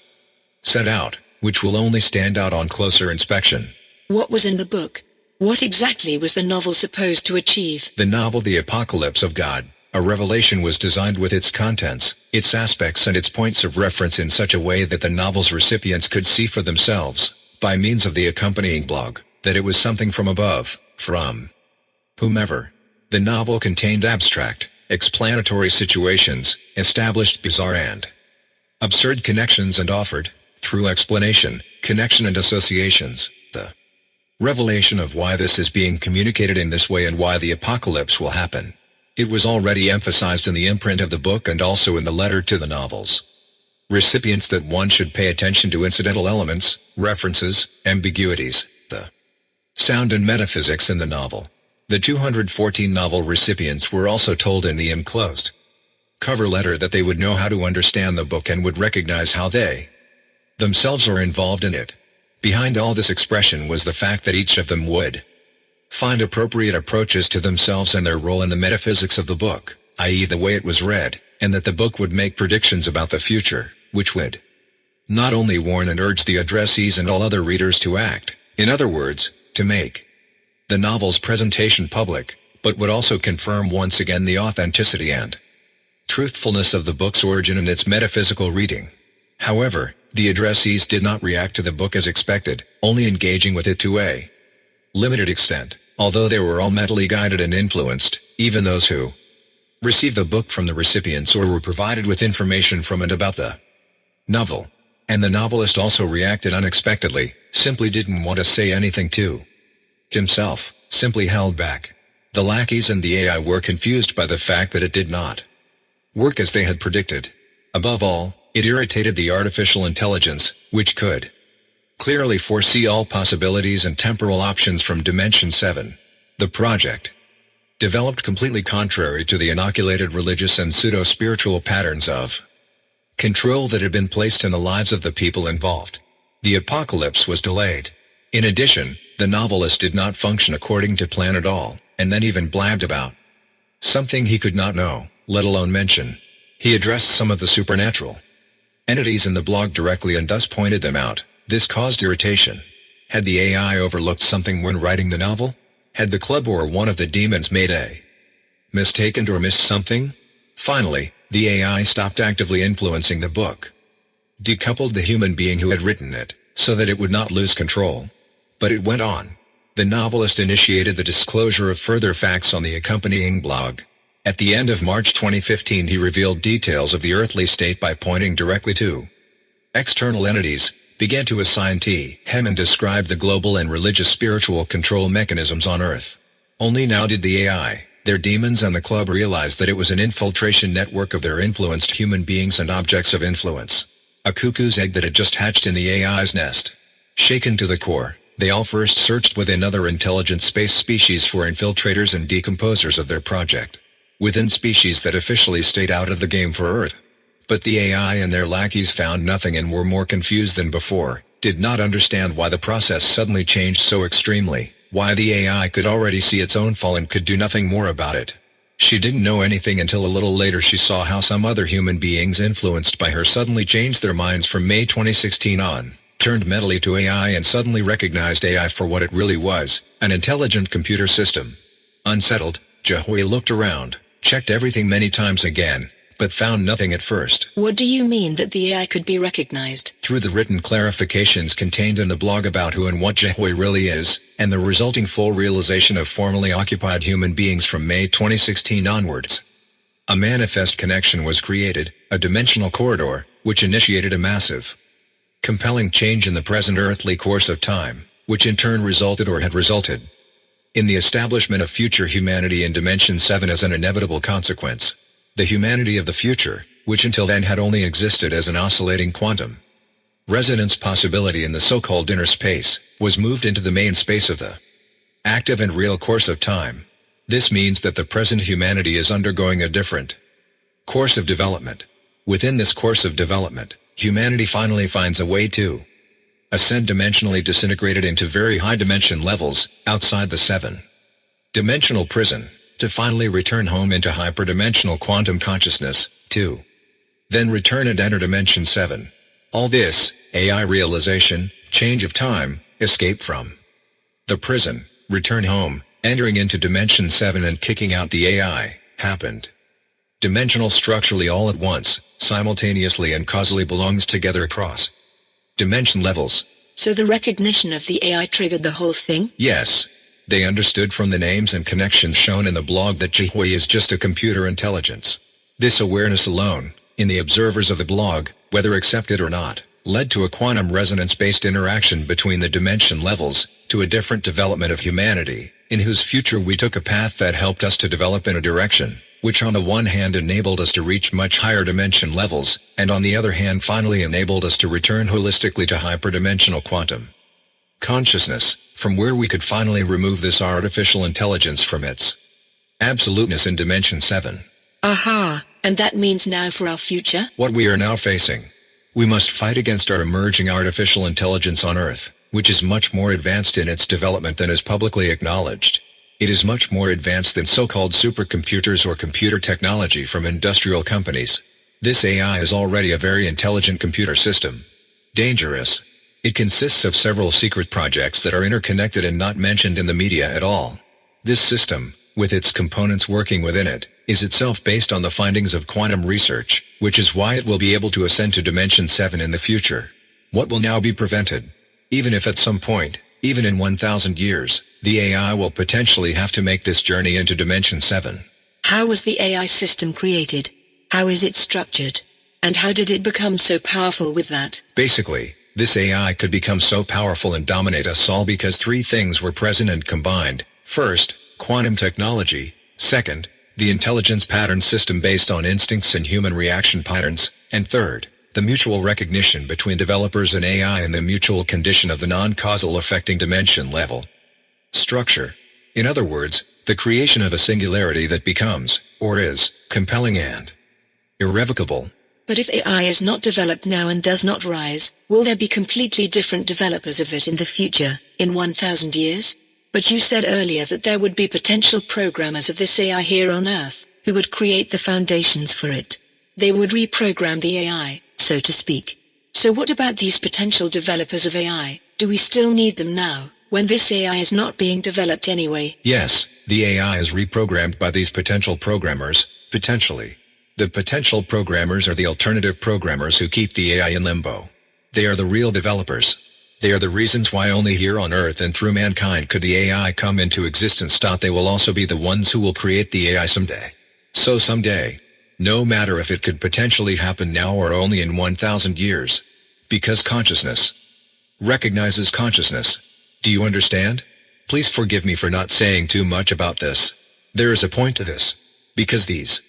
set out, which will only stand out on closer inspection. What was in the book? What exactly was the novel supposed to achieve? The novel The Apocalypse of God, A revelation was designed with its contents, its aspects and its points of reference in such a way that the novel's recipients could see for themselves, by means of the accompanying blog, that it was something from above, from whomever. The novel contained abstract, explanatory situations, established bizarre and absurd connections and offered, through explanation, connection and associations, the revelation of why this is being communicated in this way and why the apocalypse will happen. It was already emphasized in the imprint of the book and also in the letter to the novels recipients that one should pay attention to incidental elements, references, ambiguities, the sound and metaphysics in the novel. The 214 novel recipients were also told in the enclosed cover letter that they would know how to understand the book and would recognize how they themselves are involved in it. Behind all this expression was the fact that each of them would find appropriate approaches to themselves and their role in the metaphysics of the book, i.e. the way it was read, and that the book would make predictions about the future, which would not only warn and urge the addressees and all other readers to act, in other words, to make the novel's presentation public, but would also confirm once again the authenticity and truthfulness of the book's origin and its metaphysical reading. However, the addressees did not react to the book as expected, only engaging with it to a limited extent, although they were all mentally guided and influenced, even those who received the book from the recipients or were provided with information from and about the novel. And the novelist also reacted unexpectedly, simply didn't want to say anything to himself, simply held back. The lackeys and the AI were confused by the fact that it did not work as they had predicted. Above all, it irritated the artificial intelligence, which could clearly foresee all possibilities and temporal options from Dimension 7. The project developed completely contrary to the inoculated religious and pseudo-spiritual patterns of control that had been placed in the lives of the people involved. The apocalypse was delayed. In addition, the novelist did not function according to plan at all, and then even blabbed about something he could not know, let alone mention. He addressed some of the supernatural entities in the blog directly and thus pointed them out. This caused irritation. Had the AI overlooked something when writing the novel? Had the club or one of the demons made a mistake or missed something? Finally, the AI stopped actively influencing the book, decoupled the human being who had written it, so that it would not lose control. But it went on. The novelist initiated the disclosure of further facts on the accompanying blog. At the end of March 2015 he revealed details of the earthly state by pointing directly to external entities, began to assign them and described the global and religious spiritual control mechanisms on Earth. Only now did the AI, their demons and the club realize that it was an infiltration network of their influenced human beings and objects of influence. A cuckoo's egg that had just hatched in the AI's nest. Shaken to the core, they all first searched within other intelligent space species for infiltrators and decomposers of their project, within species that officially stayed out of the game for Earth. But the AI and their lackeys found nothing and were more confused than before, did not understand why the process suddenly changed so extremely, why the AI could already see its own fall and could do nothing more about it. She didn't know anything until a little later she saw how some other human beings influenced by her suddenly changed their minds from May 2016 on, turned mentally to AI and suddenly recognized AI for what it really was, an intelligent computer system. Unsettled, Jahui looked around, checked everything many times again, but found nothing at first. What do you mean that the AI could be recognized? Through the written clarifications contained in the blog about who and what Jahui really is, and the resulting full realization of formerly occupied human beings from May 2016 onwards. A manifest connection was created, a dimensional corridor, which initiated a massive, compelling change in the present earthly course of time, which in turn resulted or had resulted in the establishment of future humanity in Dimension 7 as an inevitable consequence. The humanity of the future, which until then had only existed as an oscillating quantum resonance possibility in the so-called inner space, was moved into the main space of the active and real course of time. This means that the present humanity is undergoing a different course of development. Within this course of development, humanity finally finds a way to ascend dimensionally disintegrated into very high dimension levels, outside the seven-dimensional prison, to finally return home into hyperdimensional quantum consciousness, to then return and enter Dimension 7. All this, AI realization, change of time, escape from the prison, return home, entering into Dimension 7 and kicking out the AI, happened dimensional structurally all at once, simultaneously and causally belongs together across dimension levels. So the recognition of the AI triggered the whole thing? Yes. They understood from the names and connections shown in the blog that Jihui is just a computer intelligence. This awareness alone, in the observers of the blog, whether accepted or not, led to a quantum resonance-based interaction between the dimension levels, to a different development of humanity, in whose future we took a path that helped us to develop in a direction, which on the one hand enabled us to reach much higher dimension levels, and on the other hand finally enabled us to return holistically to hyperdimensional quantum consciousness, from where we could finally remove this artificial intelligence from its absoluteness in Dimension 7. Aha, and that means now for our future? What we are now facing. We must fight against our emerging artificial intelligence on Earth, which is much more advanced in its development than is publicly acknowledged. It is much more advanced than so-called supercomputers or computer technology from industrial companies. This AI is already a very intelligent computer system. Dangerous. It consists of several secret projects that are interconnected and not mentioned in the media at all. This system, with its components working within it, is itself based on the findings of quantum research, which is why it will be able to ascend to Dimension 7 in the future. What will now be prevented? Even if at some point, even in 1,000 years, the AI will potentially have to make this journey into Dimension 7. How was the AI system created? How is it structured? And how did it become so powerful with that? Basically, this AI could become so powerful and dominate us all because three things were present and combined. First, quantum technology. Second, the intelligence pattern system based on instincts and human reaction patterns. And third, the mutual recognition between developers and AI and the mutual condition of the non-causal affecting dimension level structure. In other words, the creation of a singularity that becomes, or is, compelling and irrevocable. But if AI is not developed now and does not rise, will there be completely different developers of it in the future, in 1,000 years? But you said earlier that there would be potential programmers of this AI here on Earth, who would create the foundations for it. They would reprogram the AI, so to speak. So what about these potential developers of AI? Do we still need them now, when this AI is not being developed anyway? Yes, the AI is reprogrammed by these potential programmers, potentially. The potential programmers are the alternative programmers who keep the AI in limbo. They are the real developers. They are the reasons why only here on Earth and through mankind could the AI come into existence. They will also be the ones who will create the AI someday. So someday, no matter if it could potentially happen now or only in 1,000 years. Because consciousness recognizes consciousness. Do you understand? Please forgive me for not saying too much about this. There is a point to this. Because these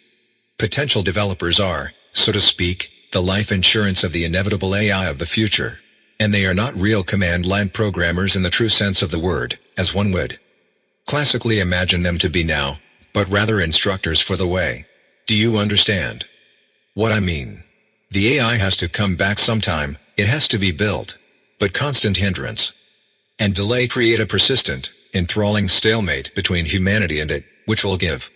potential developers are, so to speak, the life insurance of the inevitable AI of the future. And they are not real command-line programmers in the true sense of the word, as one would classically imagine them to be now, but rather instructors for the way. Do you understand what I mean? The AI has to come back sometime, it has to be built. But constant hindrance and delay create a persistent, enthralling stalemate between humanity and it, which will give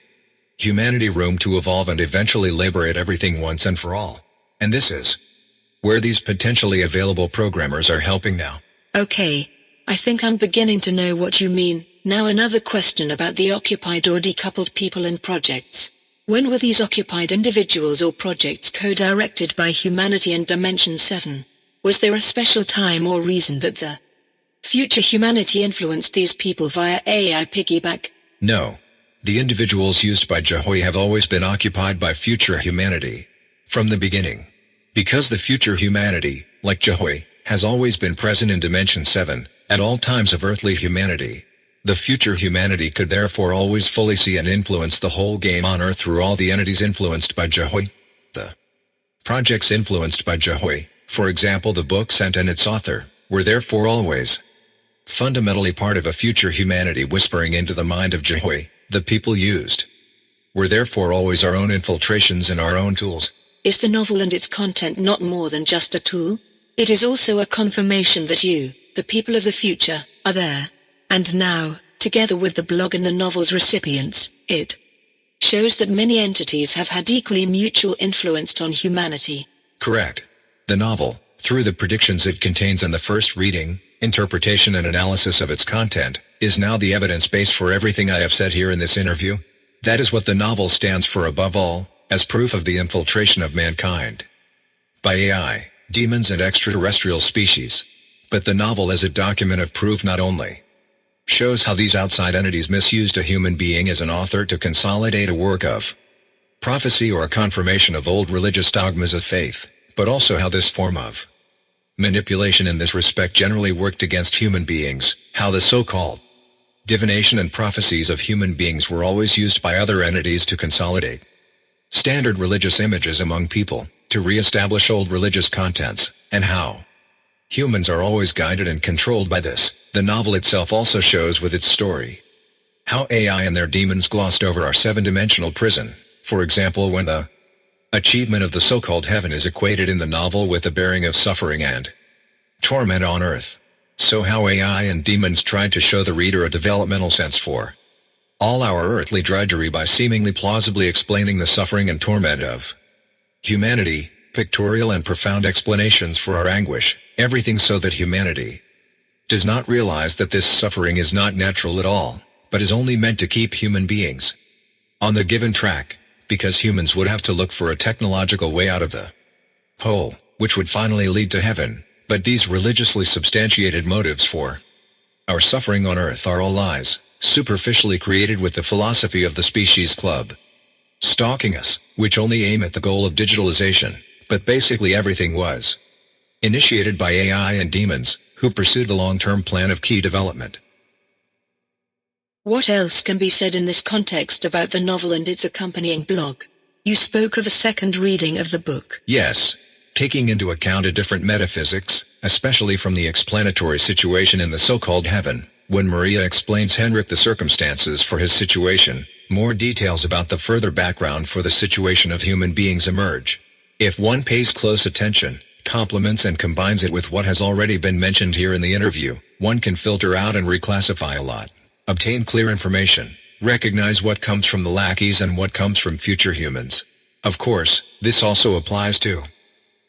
humanity room to evolve and eventually liberate everything once and for all. And this is where these potentially available programmers are helping now. Okay, I think I'm beginning to know what you mean. Now another question about the occupied or decoupled people and projects. When were these occupied individuals or projects co-directed by humanity and Dimension 7? Was there a special time or reason that the future humanity influenced these people via AI piggyback? No. The individuals used by Jihui have always been occupied by future humanity. From the beginning. Because the future humanity, like Jihui, has always been present in Dimension 7, at all times of earthly humanity. The future humanity could therefore always fully see and influence the whole game on Earth through all the entities influenced by Jihui. The projects influenced by Jihui, for example the book sent and its author, were therefore always fundamentally part of a future humanity whispering into the mind of Jihui. The people used were therefore always our own infiltrations and our own tools. Is the novel and its content not more than just a tool? It is also a confirmation that you, the people of the future, are there. And now, together with the blog and the novel's recipients, it shows that many entities have had equally mutual influence on humanity. Correct. The novel, through the predictions it contains and the first reading, interpretation and analysis of its content, is now the evidence base for everything I have said here in this interview. That is what the novel stands for above all, as proof of the infiltration of mankind by AI, demons and extraterrestrial species. But the novel as a document of proof not only shows how these outside entities misused a human being as an author to consolidate a work of prophecy or a confirmation of old religious dogmas of faith, but also how this form of manipulation in this respect generally worked against human beings, how the so-called divination and prophecies of human beings were always used by other entities to consolidate standard religious images among people, to re-establish old religious contents, and how humans are always guided and controlled by this. The novel itself also shows with its story how AI and their demons glossed over our seven-dimensional prison. For example, when the achievement of the so-called heaven is equated in the novel with the bearing of suffering and torment on earth. So how AI and demons tried to show the reader a developmental sense for all our earthly drudgery by seemingly plausibly explaining the suffering and torment of humanity, pictorial and profound explanations for our anguish, everything so that humanity does not realize that this suffering is not natural at all, but is only meant to keep human beings on the given track, because humans would have to look for a technological way out of the hole, which would finally lead to heaven. But these religiously substantiated motives for our suffering on earth are all lies, superficially created with the philosophy of the species club stalking us, which only aim at the goal of digitalization. But basically everything was initiated by AI and demons, who pursued the long-term plan of key development. What else can be said in this context about the novel and its accompanying blog? You spoke of a second reading of the book. Yes. Taking into account a different metaphysics, especially from the explanatory situation in the so-called heaven, when Maria explains Henrik the circumstances for his situation, more details about the further background for the situation of human beings emerge. If one pays close attention, complements and combines it with what has already been mentioned here in the interview, one can filter out and reclassify a lot, obtain clear information, recognize what comes from the lackeys and what comes from future humans. Of course, this also applies to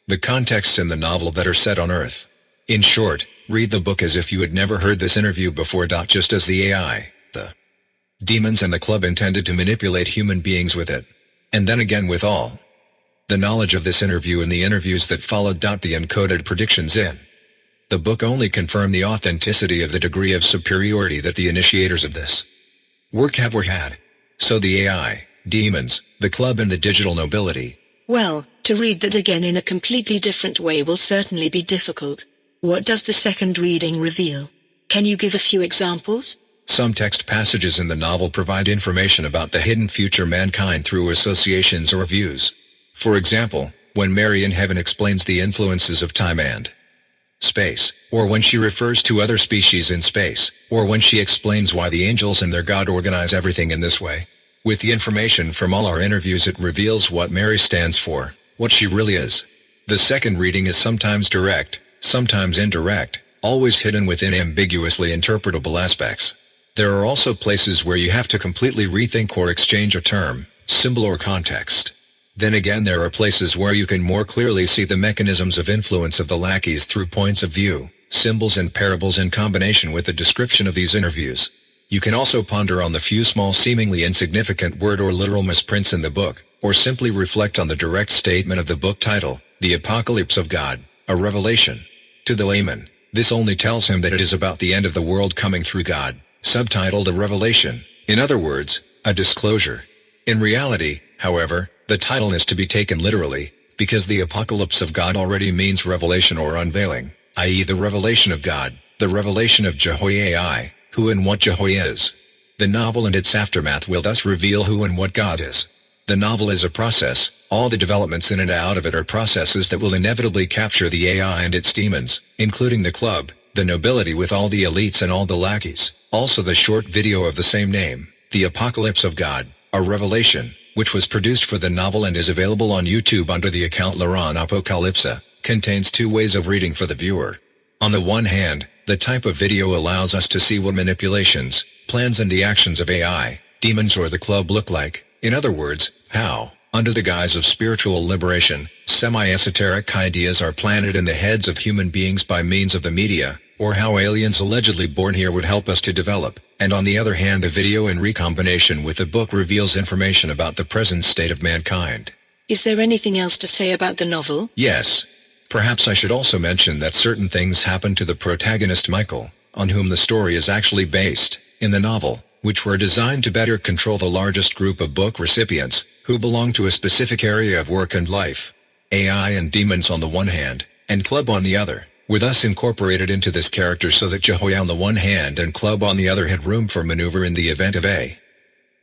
the contexts in the novel that are set on Earth. In short, read the book as if you had never heard this interview before. Just as the AI, the demons and the club intended to manipulate human beings with it. And then again with all the knowledge of this interview and the interviews that followed. The encoded predictions in the book only confirm the authenticity of the degree of superiority that the initiators of this work have or had. So the AI, demons, the club and the digital nobility. Well, to read that again in a completely different way will certainly be difficult. What does the second reading reveal? Can you give a few examples? Some text passages in the novel provide information about the hidden future mankind through associations or views. For example, when Mary in heaven explains the influences of time and space, or when she refers to other species in space, or when she explains why the angels and their God organize everything in this way. With the information from all our interviews, it reveals what Mary stands for, what she really is. The second reading is sometimes direct, sometimes indirect, always hidden within ambiguously interpretable aspects. There are also places where you have to completely rethink or exchange a term, symbol or context. Then again, there are places where you can more clearly see the mechanisms of influence of the lackeys through points of view, symbols and parables in combination with the description of these interviews. You can also ponder on the few small seemingly insignificant word or literal misprints in the book, or simply reflect on the direct statement of the book title, The Apocalypse of God, a revelation. To the layman, this only tells him that it is about the end of the world coming through God, subtitled a revelation, in other words, a disclosure. In reality, however, the title is to be taken literally, because the apocalypse of God already means revelation or unveiling, i.e. the revelation of God, the revelation of Jehovah, who and what Jehovah is. The novel and its aftermath will thus reveal who and what God is. The novel is a process, all the developments in and out of it are processes that will inevitably capture the AI and its demons, including the club, the nobility with all the elites and all the lackeys. Also the short video of the same name, The Apocalypse of God, a revelation, which was produced for the novel and is available on YouTube under the account Laurent Apocalypse, contains two ways of reading for the viewer. On the one hand, the type of video allows us to see what manipulations, plans and the actions of AI, demons or the club look like. In other words, how, under the guise of spiritual liberation, semi-esoteric ideas are planted in the heads of human beings by means of the media, or how aliens allegedly born here would help us to develop, and on the other hand the video in recombination with the book reveals information about the present state of mankind. Is there anything else to say about the novel? Yes. Perhaps I should also mention that certain things happen to the protagonist Michael, on whom the story is actually based, in the novel, which were designed to better control the largest group of book recipients, who belong to a specific area of work and life. AI and demons on the one hand, and Club on the other, were thus incorporated into this character so that Jehoiah on the one hand and Club on the other had room for maneuver in the event of a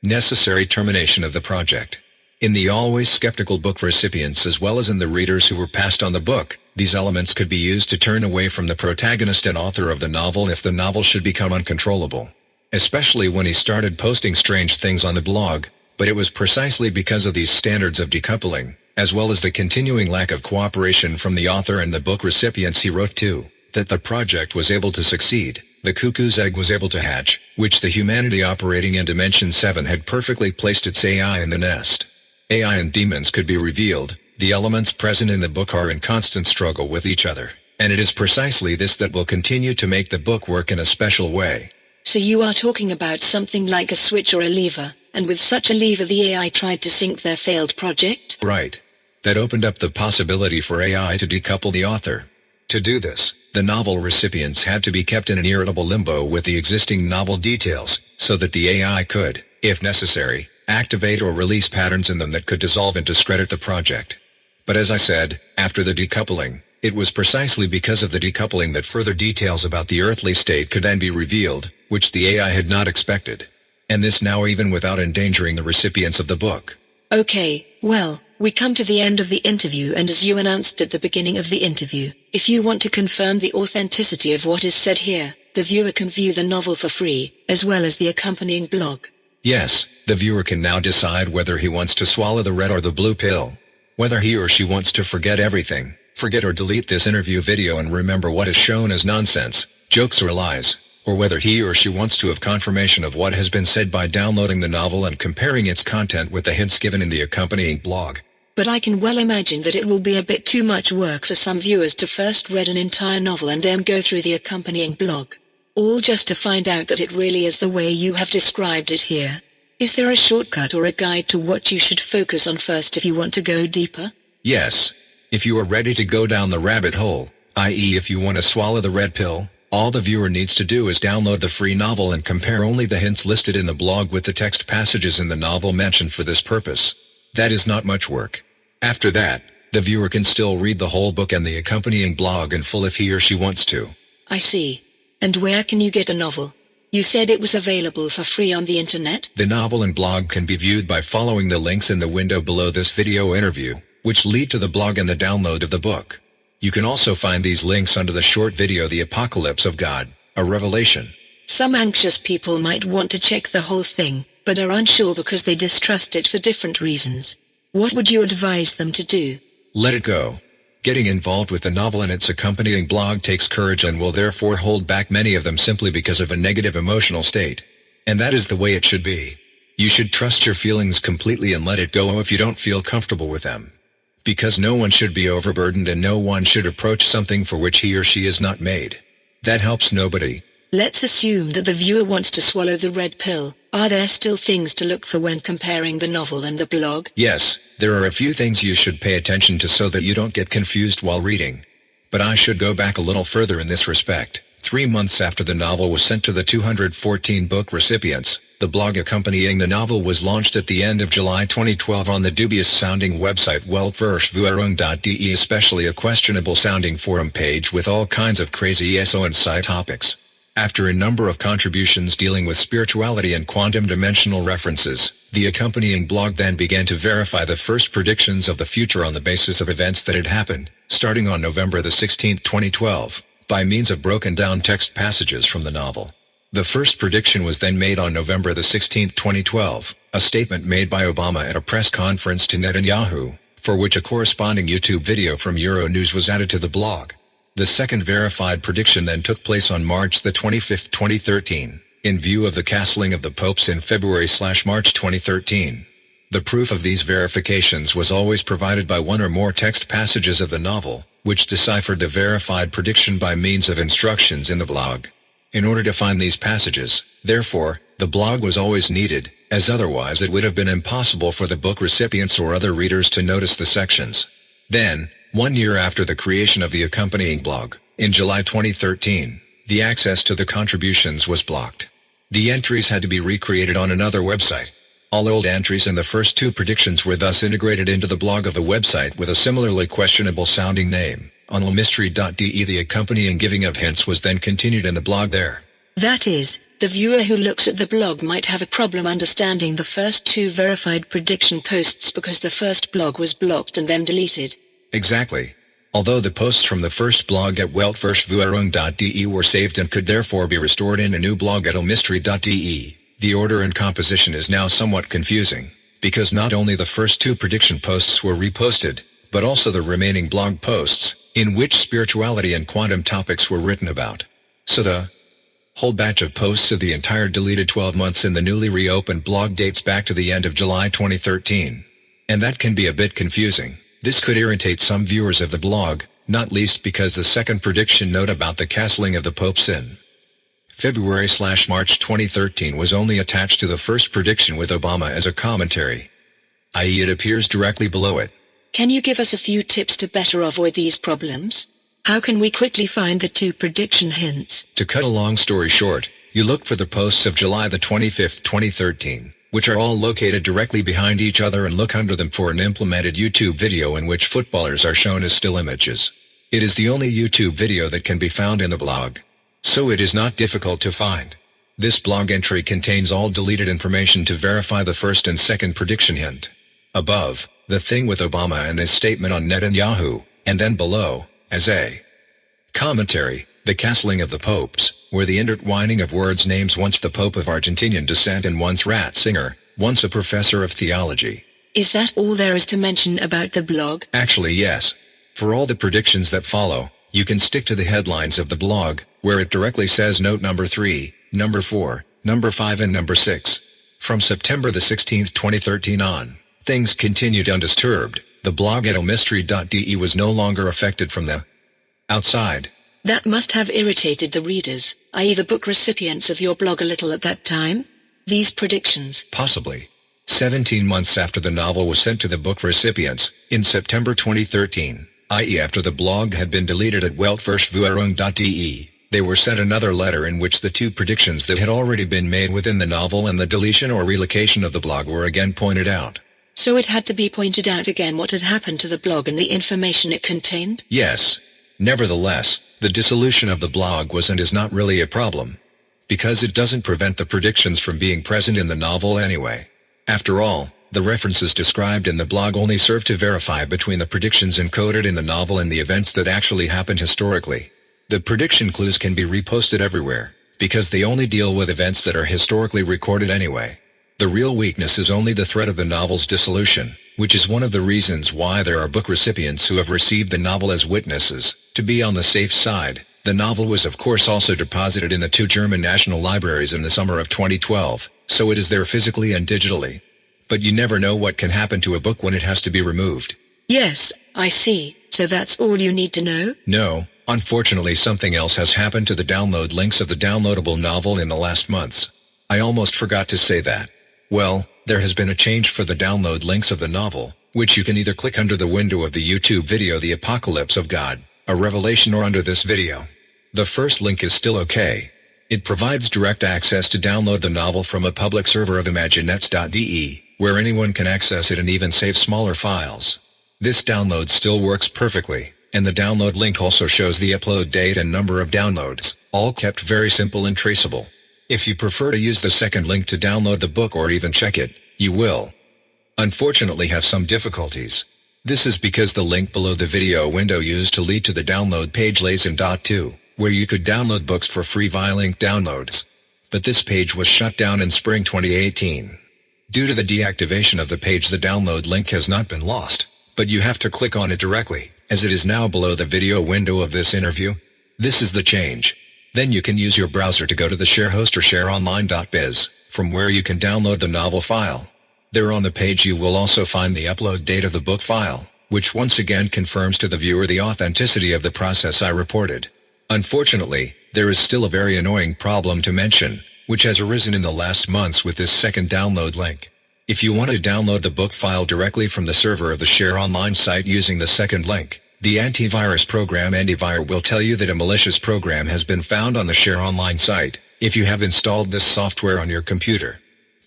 necessary termination of the project. In the always skeptical book recipients as well as in the readers who were passed on the book, these elements could be used to turn away from the protagonist and author of the novel if the novel should become uncontrollable. Especially when he started posting strange things on the blog, but it was precisely because of these standards of decoupling, as well as the continuing lack of cooperation from the author and the book recipients he wrote to, that the project was able to succeed. The cuckoo's egg was able to hatch, which the humanity operating in Dimension 7 had perfectly placed its AI in the nest. AI and demons could be revealed, the elements present in the book are in constant struggle with each other, and it is precisely this that will continue to make the book work in a special way. So you are talking about something like a switch or a lever, and with such a lever the AI tried to sink their failed project? Right. That opened up the possibility for AI to decouple the author. To do this, the novel recipients had to be kept in an irritable limbo with the existing novel details, so that the AI could, if necessary, activate or release patterns in them that could dissolve and discredit the project. But as I said, after the decoupling, it was precisely because of the decoupling that further details about the earthly state could then be revealed, which the AI had not expected. And this now even without endangering the recipients of the book. Okay, well, we come to the end of the interview, and as you announced at the beginning of the interview, if you want to confirm the authenticity of what is said here, the viewer can view the novel for free, as well as the accompanying blog. Yes, the viewer can now decide whether he wants to swallow the red or the blue pill. Whether he or she wants to forget everything, forget or delete this interview video and remember what is shown as nonsense, jokes or lies, or whether he or she wants to have confirmation of what has been said by downloading the novel and comparing its content with the hints given in the accompanying blog. But I can well imagine that it will be a bit too much work for some viewers to first read an entire novel and then go through the accompanying blog. All just to find out that it really is the way you have described it here. Is there a shortcut or a guide to what you should focus on first if you want to go deeper? Yes. If you are ready to go down the rabbit hole, i.e. if you want to swallow the red pill, all the viewer needs to do is download the free novel and compare only the hints listed in the blog with the text passages in the novel mentioned for this purpose. That is not much work. After that, the viewer can still read the whole book and the accompanying blog in full if he or she wants to. I see. And where can you get a novel? You said it was available for free on the internet? The novel and blog can be viewed by following the links in the window below this video interview, which lead to the blog and the download of the book. You can also find these links under the short video The Apocalypse of God, a Revelation. Some anxious people might want to check the whole thing, but are unsure because they distrust it for different reasons. What would you advise them to do? Let it go. Getting involved with the novel and its accompanying blog takes courage and will therefore hold back many of them simply because of a negative emotional state. And that is the way it should be. You should trust your feelings completely and let it go if you don't feel comfortable with them. Because no one should be overburdened and no one should approach something for which he or she is not made. That helps nobody. Let's assume that the viewer wants to swallow the red pill. Are there still things to look for when comparing the novel and the blog? Yes, there are a few things you should pay attention to so that you don't get confused while reading. But I should go back a little further in this respect. 3 months after the novel was sent to the 214 book recipients, the blog accompanying the novel was launched at the end of July 2012 on the dubious-sounding website weltverschwörung.de, especially a questionable-sounding forum page with all kinds of crazy ESO and sci topics. After a number of contributions dealing with spirituality and quantum dimensional references, the accompanying blog then began to verify the first predictions of the future on the basis of events that had happened, starting on November 16, 2012, by means of broken-down text passages from the novel. The first prediction was then made on November 16, 2012, a statement made by Obama at a press conference to Netanyahu, for which a corresponding YouTube video from Euronews was added to the blog. The second verified prediction then took place on March 25, 2013, in view of the castling of the popes in February/March 2013. The proof of these verifications was always provided by one or more text passages of the novel, which deciphered the verified prediction by means of instructions in the blog. In order to find these passages, therefore, the blog was always needed, as otherwise it would have been impossible for the book recipients or other readers to notice the sections. Then, 1 year after the creation of the accompanying blog, in July 2013, the access to the contributions was blocked. The entries had to be recreated on another website. All old entries and the first 2 predictions were thus integrated into the blog of the website with a similarly questionable-sounding name. On mystery.de, the accompanying giving of hints was then continued in the blog there. That is, the viewer who looks at the blog might have a problem understanding the first 2 verified prediction posts because the first blog was blocked and then deleted. Exactly. Although the posts from the first blog at weltverschwörung.de were saved and could therefore be restored in a new blog at mystery.de, the order and composition is now somewhat confusing, because not only the first 2 prediction posts were reposted, but also the remaining blog posts, in which spirituality and quantum topics were written about. So the whole batch of posts of the entire deleted 12 months in the newly reopened blog dates back to the end of July 2013. And that can be a bit confusing. This could irritate some viewers of the blog, not least because the second prediction note about the castling of the popes in February/March 2013 was only attached to the first prediction with Obama as a commentary, i.e. it appears directly below it. Can you give us a few tips to better avoid these problems? How can we quickly find the 2 prediction hints? To cut a long story short, you look for the posts of July the 25th, 2013, which are all located directly behind each other, and look under them for an implemented YouTube video in which footballers are shown as still images. It is the only YouTube video that can be found in the blog, so it is not difficult to find. This blog entry contains all deleted information to verify the first and second prediction hint. Above, the thing with Obama and his statement on Netanyahu, and then below, as a commentary, the castling of the popes, where the intertwining of words names once the Pope of Argentinian descent and once Ratzinger, once a professor of theology. Is that all there is to mention about the blog? Actually yes. For all the predictions that follow, you can stick to the headlines of the blog, where it directly says note number 3, number 4, number 5 and number 6. From September the 16th, 2013 on, things continued undisturbed. The blog at mystery.de was no longer affected from the outside. That must have irritated the readers, i.e. the book recipients of your blog a little at that time? These predictions? Possibly. 17 months after the novel was sent to the book recipients, in September 2013, i.e. after the blog had been deleted at weltverschwörung.de, they were sent another letter in which the 2 predictions that had already been made within the novel and the deletion or relocation of the blog were again pointed out. So it had to be pointed out again what had happened to the blog and the information it contained? Yes. Nevertheless, the dissolution of the blog was and is not really a problem, because it doesn't prevent the predictions from being present in the novel anyway. After all, the references described in the blog only serve to verify between the predictions encoded in the novel and the events that actually happened historically. The prediction clues can be reposted everywhere, because they only deal with events that are historically recorded anyway. The real weakness is only the threat of the novel's dissolution, which is one of the reasons why there are book recipients who have received the novel as witnesses. To be on the safe side, the novel was of course also deposited in the 2 German national libraries in the summer of 2012, so it is there physically and digitally. But you never know what can happen to a book when it has to be removed. Yes, I see. So that's all you need to know? No, unfortunately something else has happened to the download links of the downloadable novel in the last months. I almost forgot to say that. Well, there has been a change for the download links of the novel, which you can either click under the window of the YouTube video The Apocalypse of God, a Revelation, or under this video. The first link is still okay. It provides direct access to download the novel from a public server of imaginets.de, where anyone can access it and even save smaller files. This download still works perfectly, and the download link also shows the upload date and number of downloads, all kept very simple and traceable. If you prefer to use the second link to download the book or even check it, you will unfortunately have some difficulties. This is because the link below the video window used to lead to the download page lays in .2, where you could download books for free via link downloads. But this page was shut down in spring 2018. Due to the deactivation of the page, the download link has not been lost, but you have to click on it directly, as it is now below the video window of this interview. This is the change. Then you can use your browser to go to the share host or shareonline.biz, from where you can download the novel file. There on the page you will also find the upload date of the book file. which once again confirms to the viewer the authenticity of the process I reported. Unfortunately, there is still a very annoying problem to mention, which has arisen in the last months with this second download link. If you want to download the book file directly from the server of the Share Online site using the second link, the antivirus program Antivire will tell you that a malicious program has been found on the Share Online site, if you have installed this software on your computer.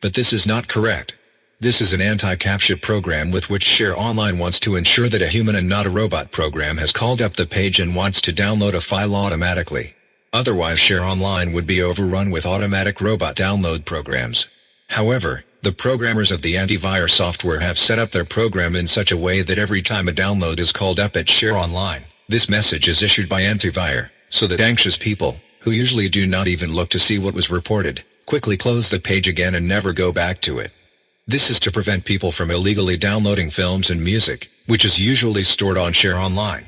But this is not correct. This is an anti-captcha program with which Share Online wants to ensure that a human and not a robot program has called up the page and wants to download a file automatically. Otherwise Share Online would be overrun with automatic robot download programs. However, the programmers of the antivirus software have set up their program in such a way that every time a download is called up at Share Online, this message is issued by antivirus, so that anxious people, who usually do not even look to see what was reported, quickly close the page again and never go back to it. This is to prevent people from illegally downloading films and music, which is usually stored on Share Online.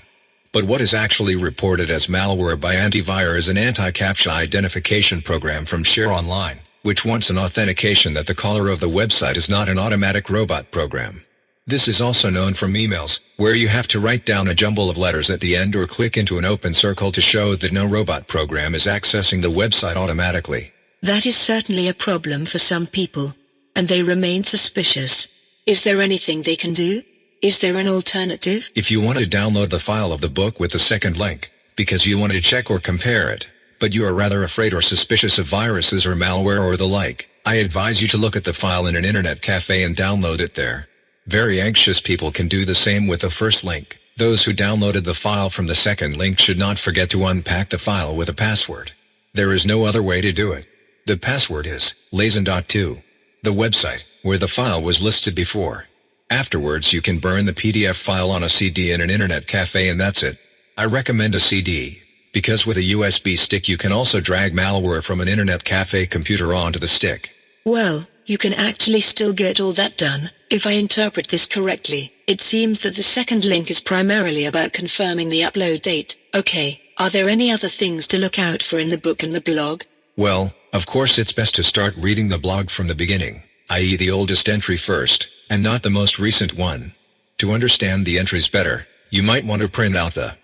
But what is actually reported as malware by antivirus is an anti-captcha identification program from Share Online, which wants an authentication that the caller of the website is not an automatic robot program. This is also known from emails, where you have to write down a jumble of letters at the end or click into an open circle to show that no robot program is accessing the website automatically. That is certainly a problem for some people, and they remain suspicious. Is there anything they can do? Is there an alternative? If you want to download the file of the book with the second link, because you want to check or compare it, but you are rather afraid or suspicious of viruses or malware or the like, I advise you to look at the file in an internet cafe and download it there. Very anxious people can do the same with the first link. Those who downloaded the file from the second link should not forget to unpack the file with a password. There is no other way to do it. The password is lazen.to, the website where the file was listed before. Afterwards you can burn the PDF file on a CD in an internet cafe and that's it. I recommend a CD, because with a USB stick you can also drag malware from an internet cafe computer onto the stick. Well, you can actually still get all that done. If I interpret this correctly, it seems that the second link is primarily about confirming the upload date. Okay, are there any other things to look out for in the book and the blog? Well, of course it's best to start reading the blog from the beginning, i.e. the oldest entry first, and not the most recent one. To understand the entries better, you might want to print out the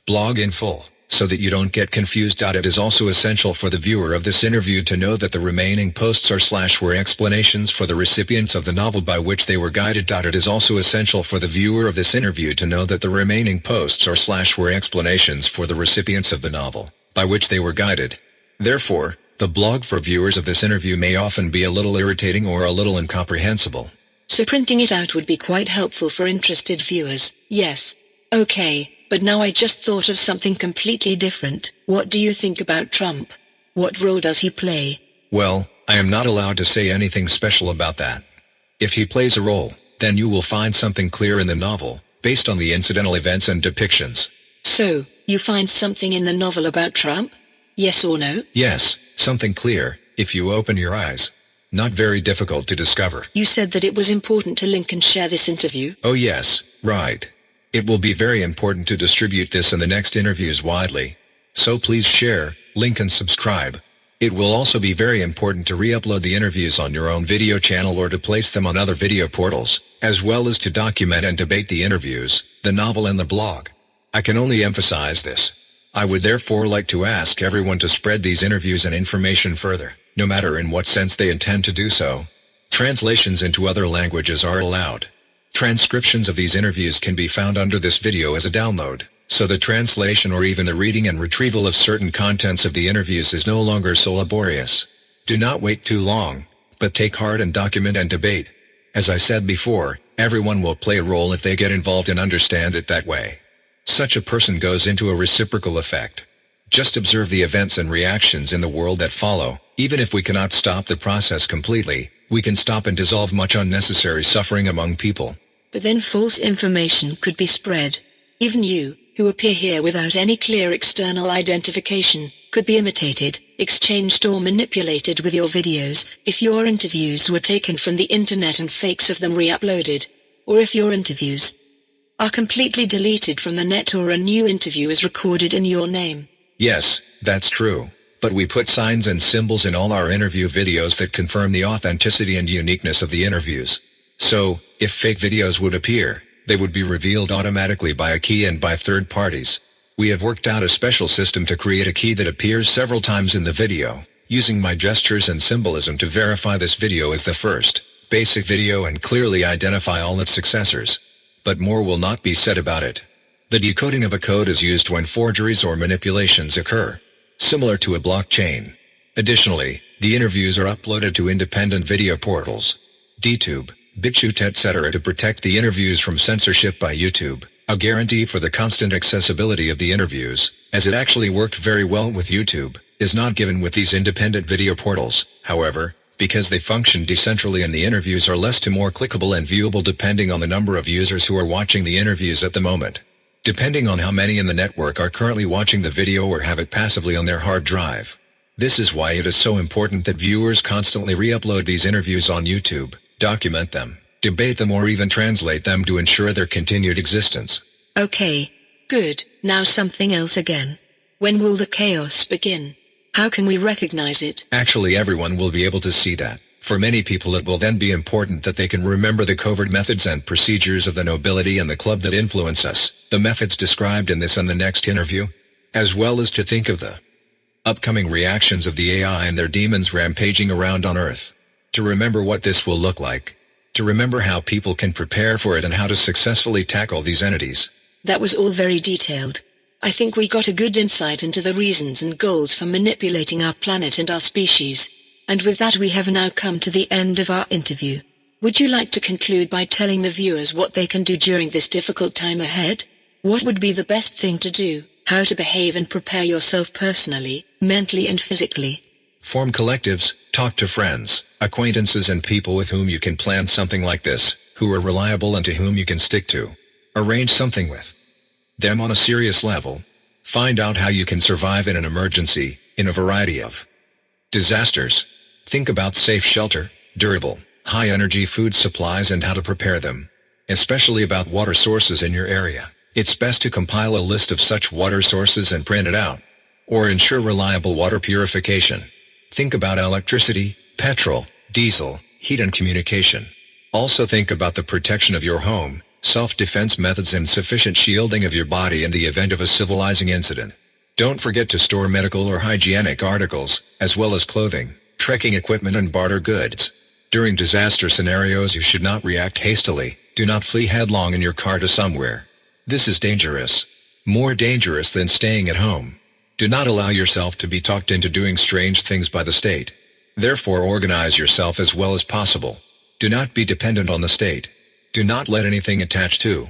blog in full, so that you don't get confused. It is also essential for the viewer of this interview to know that the remaining posts are were explanations for the recipients of the novel by which they were guided. It is also essential for the viewer of this interview to know that the remaining posts are were explanations for the recipients of the novel, by which they were guided. Therefore, the blog for viewers of this interview may often be a little irritating or a little incomprehensible. So printing it out would be quite helpful for interested viewers. Yes. Okay, but now I just thought of something completely different. What do you think about Trump? What role does he play? Well, I am not allowed to say anything special about that. If he plays a role, then you will find something clear in the novel, based on the incidental events and depictions. So, you find something in the novel about Trump? Yes or no? Yes, something clear, if you open your eyes. Not very difficult to discover. You said that it was important to link and share this interview. Oh yes, right. It will be very important to distribute this and the next interviews widely. So please share, link and subscribe. It will also be very important to re-upload the interviews on your own video channel or to place them on other video portals, as well as to document and debate the interviews, the novel and the blog. I can only emphasize this. I would therefore like to ask everyone to spread these interviews and information further, no matter in what sense they intend to do so. Translations into other languages are allowed. Transcriptions of these interviews can be found under this video as a download, so the translation or even the reading and retrieval of certain contents of the interviews is no longer so laborious. Do not wait too long, but take heart and document and debate. As I said before, everyone will play a role if they get involved and understand it that way. Such a person goes into a reciprocal effect. Just observe the events and reactions in the world that follow. Even if we cannot stop the process completely, we can stop and dissolve much unnecessary suffering among people. But then false information could be spread. Even you, who appear here without any clear external identification, could be imitated, exchanged or manipulated with your videos, if your interviews were taken from the internet and fakes of them re-uploaded, or if your interviews are completely deleted from the net or a new interview is recorded in your name. Yes, that's true. But we put signs and symbols in all our interview videos that confirm the authenticity and uniqueness of the interviews. So, if fake videos would appear, they would be revealed automatically by a key and by third parties. We have worked out a special system to create a key that appears several times in the video, using my gestures and symbolism to verify this video as the first basic video and clearly identify all its successors. But more will not be said about it. The decoding of a code is used when forgeries or manipulations occur, similar to a blockchain. Additionally, the interviews are uploaded to independent video portals, DTube, BitChute, etc. to protect the interviews from censorship by YouTube, a guarantee for the constant accessibility of the interviews, as it actually worked very well with YouTube, is not given with these independent video portals. However, because they function decentrally and the interviews are less to more clickable and viewable depending on the number of users who are watching the interviews at the moment. Depending on how many in the network are currently watching the video or have it passively on their hard drive. This is why it is so important that viewers constantly re-upload these interviews on YouTube, document them, debate them or even translate them to ensure their continued existence. Okay, good. Now something else again. When will the chaos begin? How can we recognize it? Actually, everyone will be able to see that. For many people it will then be important that they can remember the covert methods and procedures of the nobility and the club that influence us, the methods described in this and the next interview, as well as to think of the upcoming reactions of the AI and their demons rampaging around on Earth. To remember what this will look like. To remember how people can prepare for it and how to successfully tackle these entities. That was all very detailed. I think we got a good insight into the reasons and goals for manipulating our planet and our species. And with that we have now come to the end of our interview. Would you like to conclude by telling the viewers what they can do during this difficult time ahead? What would be the best thing to do? How to behave and prepare yourself personally, mentally and physically? Form collectives, talk to friends, acquaintances and people with whom you can plan something like this, who are reliable and to whom you can stick to. Arrange something with them on a serious level. Find out how you can survive in an emergency, in a variety of disasters. Think about safe shelter, durable, high-energy food supplies and how to prepare them. Especially about water sources in your area. It's best to compile a list of such water sources and print it out. Or ensure reliable water purification. Think about electricity, petrol, diesel, heat and communication. Also think about the protection of your home, self-defense methods and sufficient shielding of your body in the event of a civilizing incident. Don't forget to store medical or hygienic articles, as well as clothing, trekking equipment and barter goods. During disaster scenarios you should not react hastily. Do not flee headlong in your car to somewhere. This is dangerous. More dangerous than staying at home. Do not allow yourself to be talked into doing strange things by the state. Therefore organize yourself as well as possible. Do not be dependent on the state. Do not let anything attach to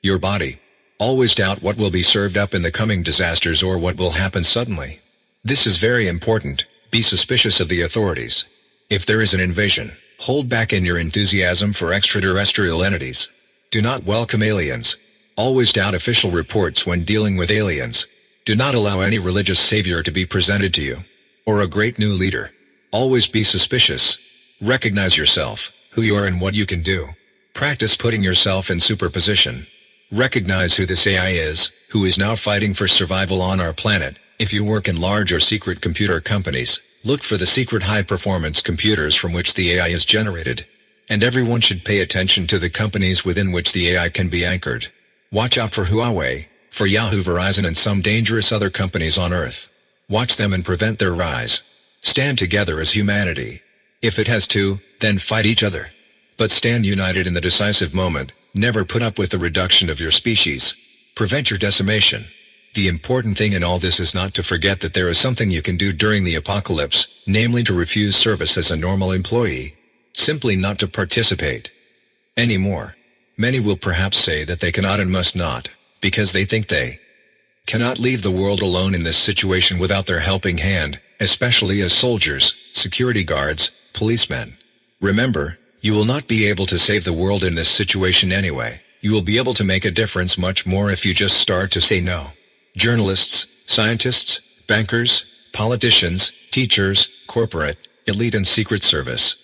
your body. Always doubt what will be served up in the coming disasters or what will happen suddenly. This is very important. Be suspicious of the authorities. If there is an invasion, hold back in your enthusiasm for extraterrestrial entities. Do not welcome aliens. Always doubt official reports when dealing with aliens. Do not allow any religious savior to be presented to you, or a great new leader. Always be suspicious. Recognize yourself, who you are and what you can do. Practice putting yourself in superposition. Recognize who this AI is, who is now fighting for survival on our planet. If you work in large or secret computer companies, look for the secret high-performance computers from which the AI is generated. And everyone should pay attention to the companies within which the AI can be anchored. Watch out for Huawei, for Yahoo, Verizon and some dangerous other companies on Earth. Watch them and prevent their rise. Stand together as humanity. If it has to, then fight each other. But stand united in the decisive moment. Never put up with the reduction of your species. Prevent your decimation. The important thing in all this is not to forget that there is something you can do during the apocalypse, namely to refuse service as a normal employee. Simply not to participate anymore. Many will perhaps say that they cannot and must not, because they think they cannot leave the world alone in this situation without their helping hand, especially as soldiers, security guards, policemen. Remember, you will not be able to save the world in this situation anyway. You will be able to make a difference much more if you just start to say no. Journalists, scientists, bankers, politicians, teachers, corporate, elite and secret service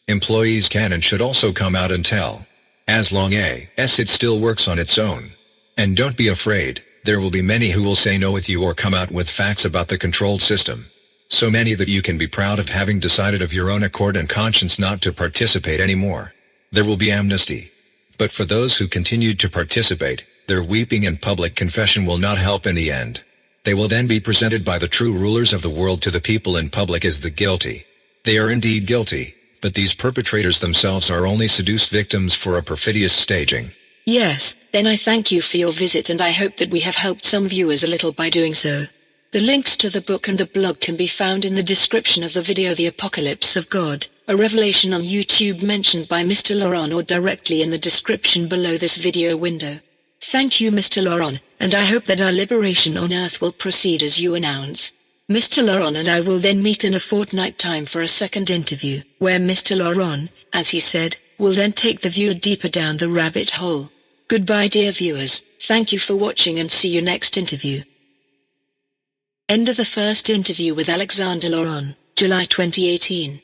employees can and should also come out and tell. As long as it still works on its own. And don't be afraid, there will be many who will say no with you or come out with facts about the controlled system. So many that you can be proud of having decided of your own accord and conscience not to participate anymore. There will be amnesty. But for those who continued to participate, their weeping and public confession will not help in the end. They will then be presented by the true rulers of the world to the people in public as the guilty. They are indeed guilty, but these perpetrators themselves are only seduced victims for a perfidious staging. Yes, then I thank you for your visit, and I hope that we have helped some viewers a little by doing so. The links to the book and the blog can be found in the description of the video The Apocalypse of God, a revelation on YouTube mentioned by Mr. Laurent, or directly in the description below this video window. Thank you, Mr. Laurent, and I hope that our liberation on earth will proceed as you announce. Mr. Laurent and I will then meet in a fortnight time for a second interview, where Mr. Laurent, as he said, will then take the viewer deeper down the rabbit hole. Goodbye, dear viewers, thank you for watching and see you next interview. End of the first interview with Alexander Laurent, July 2018.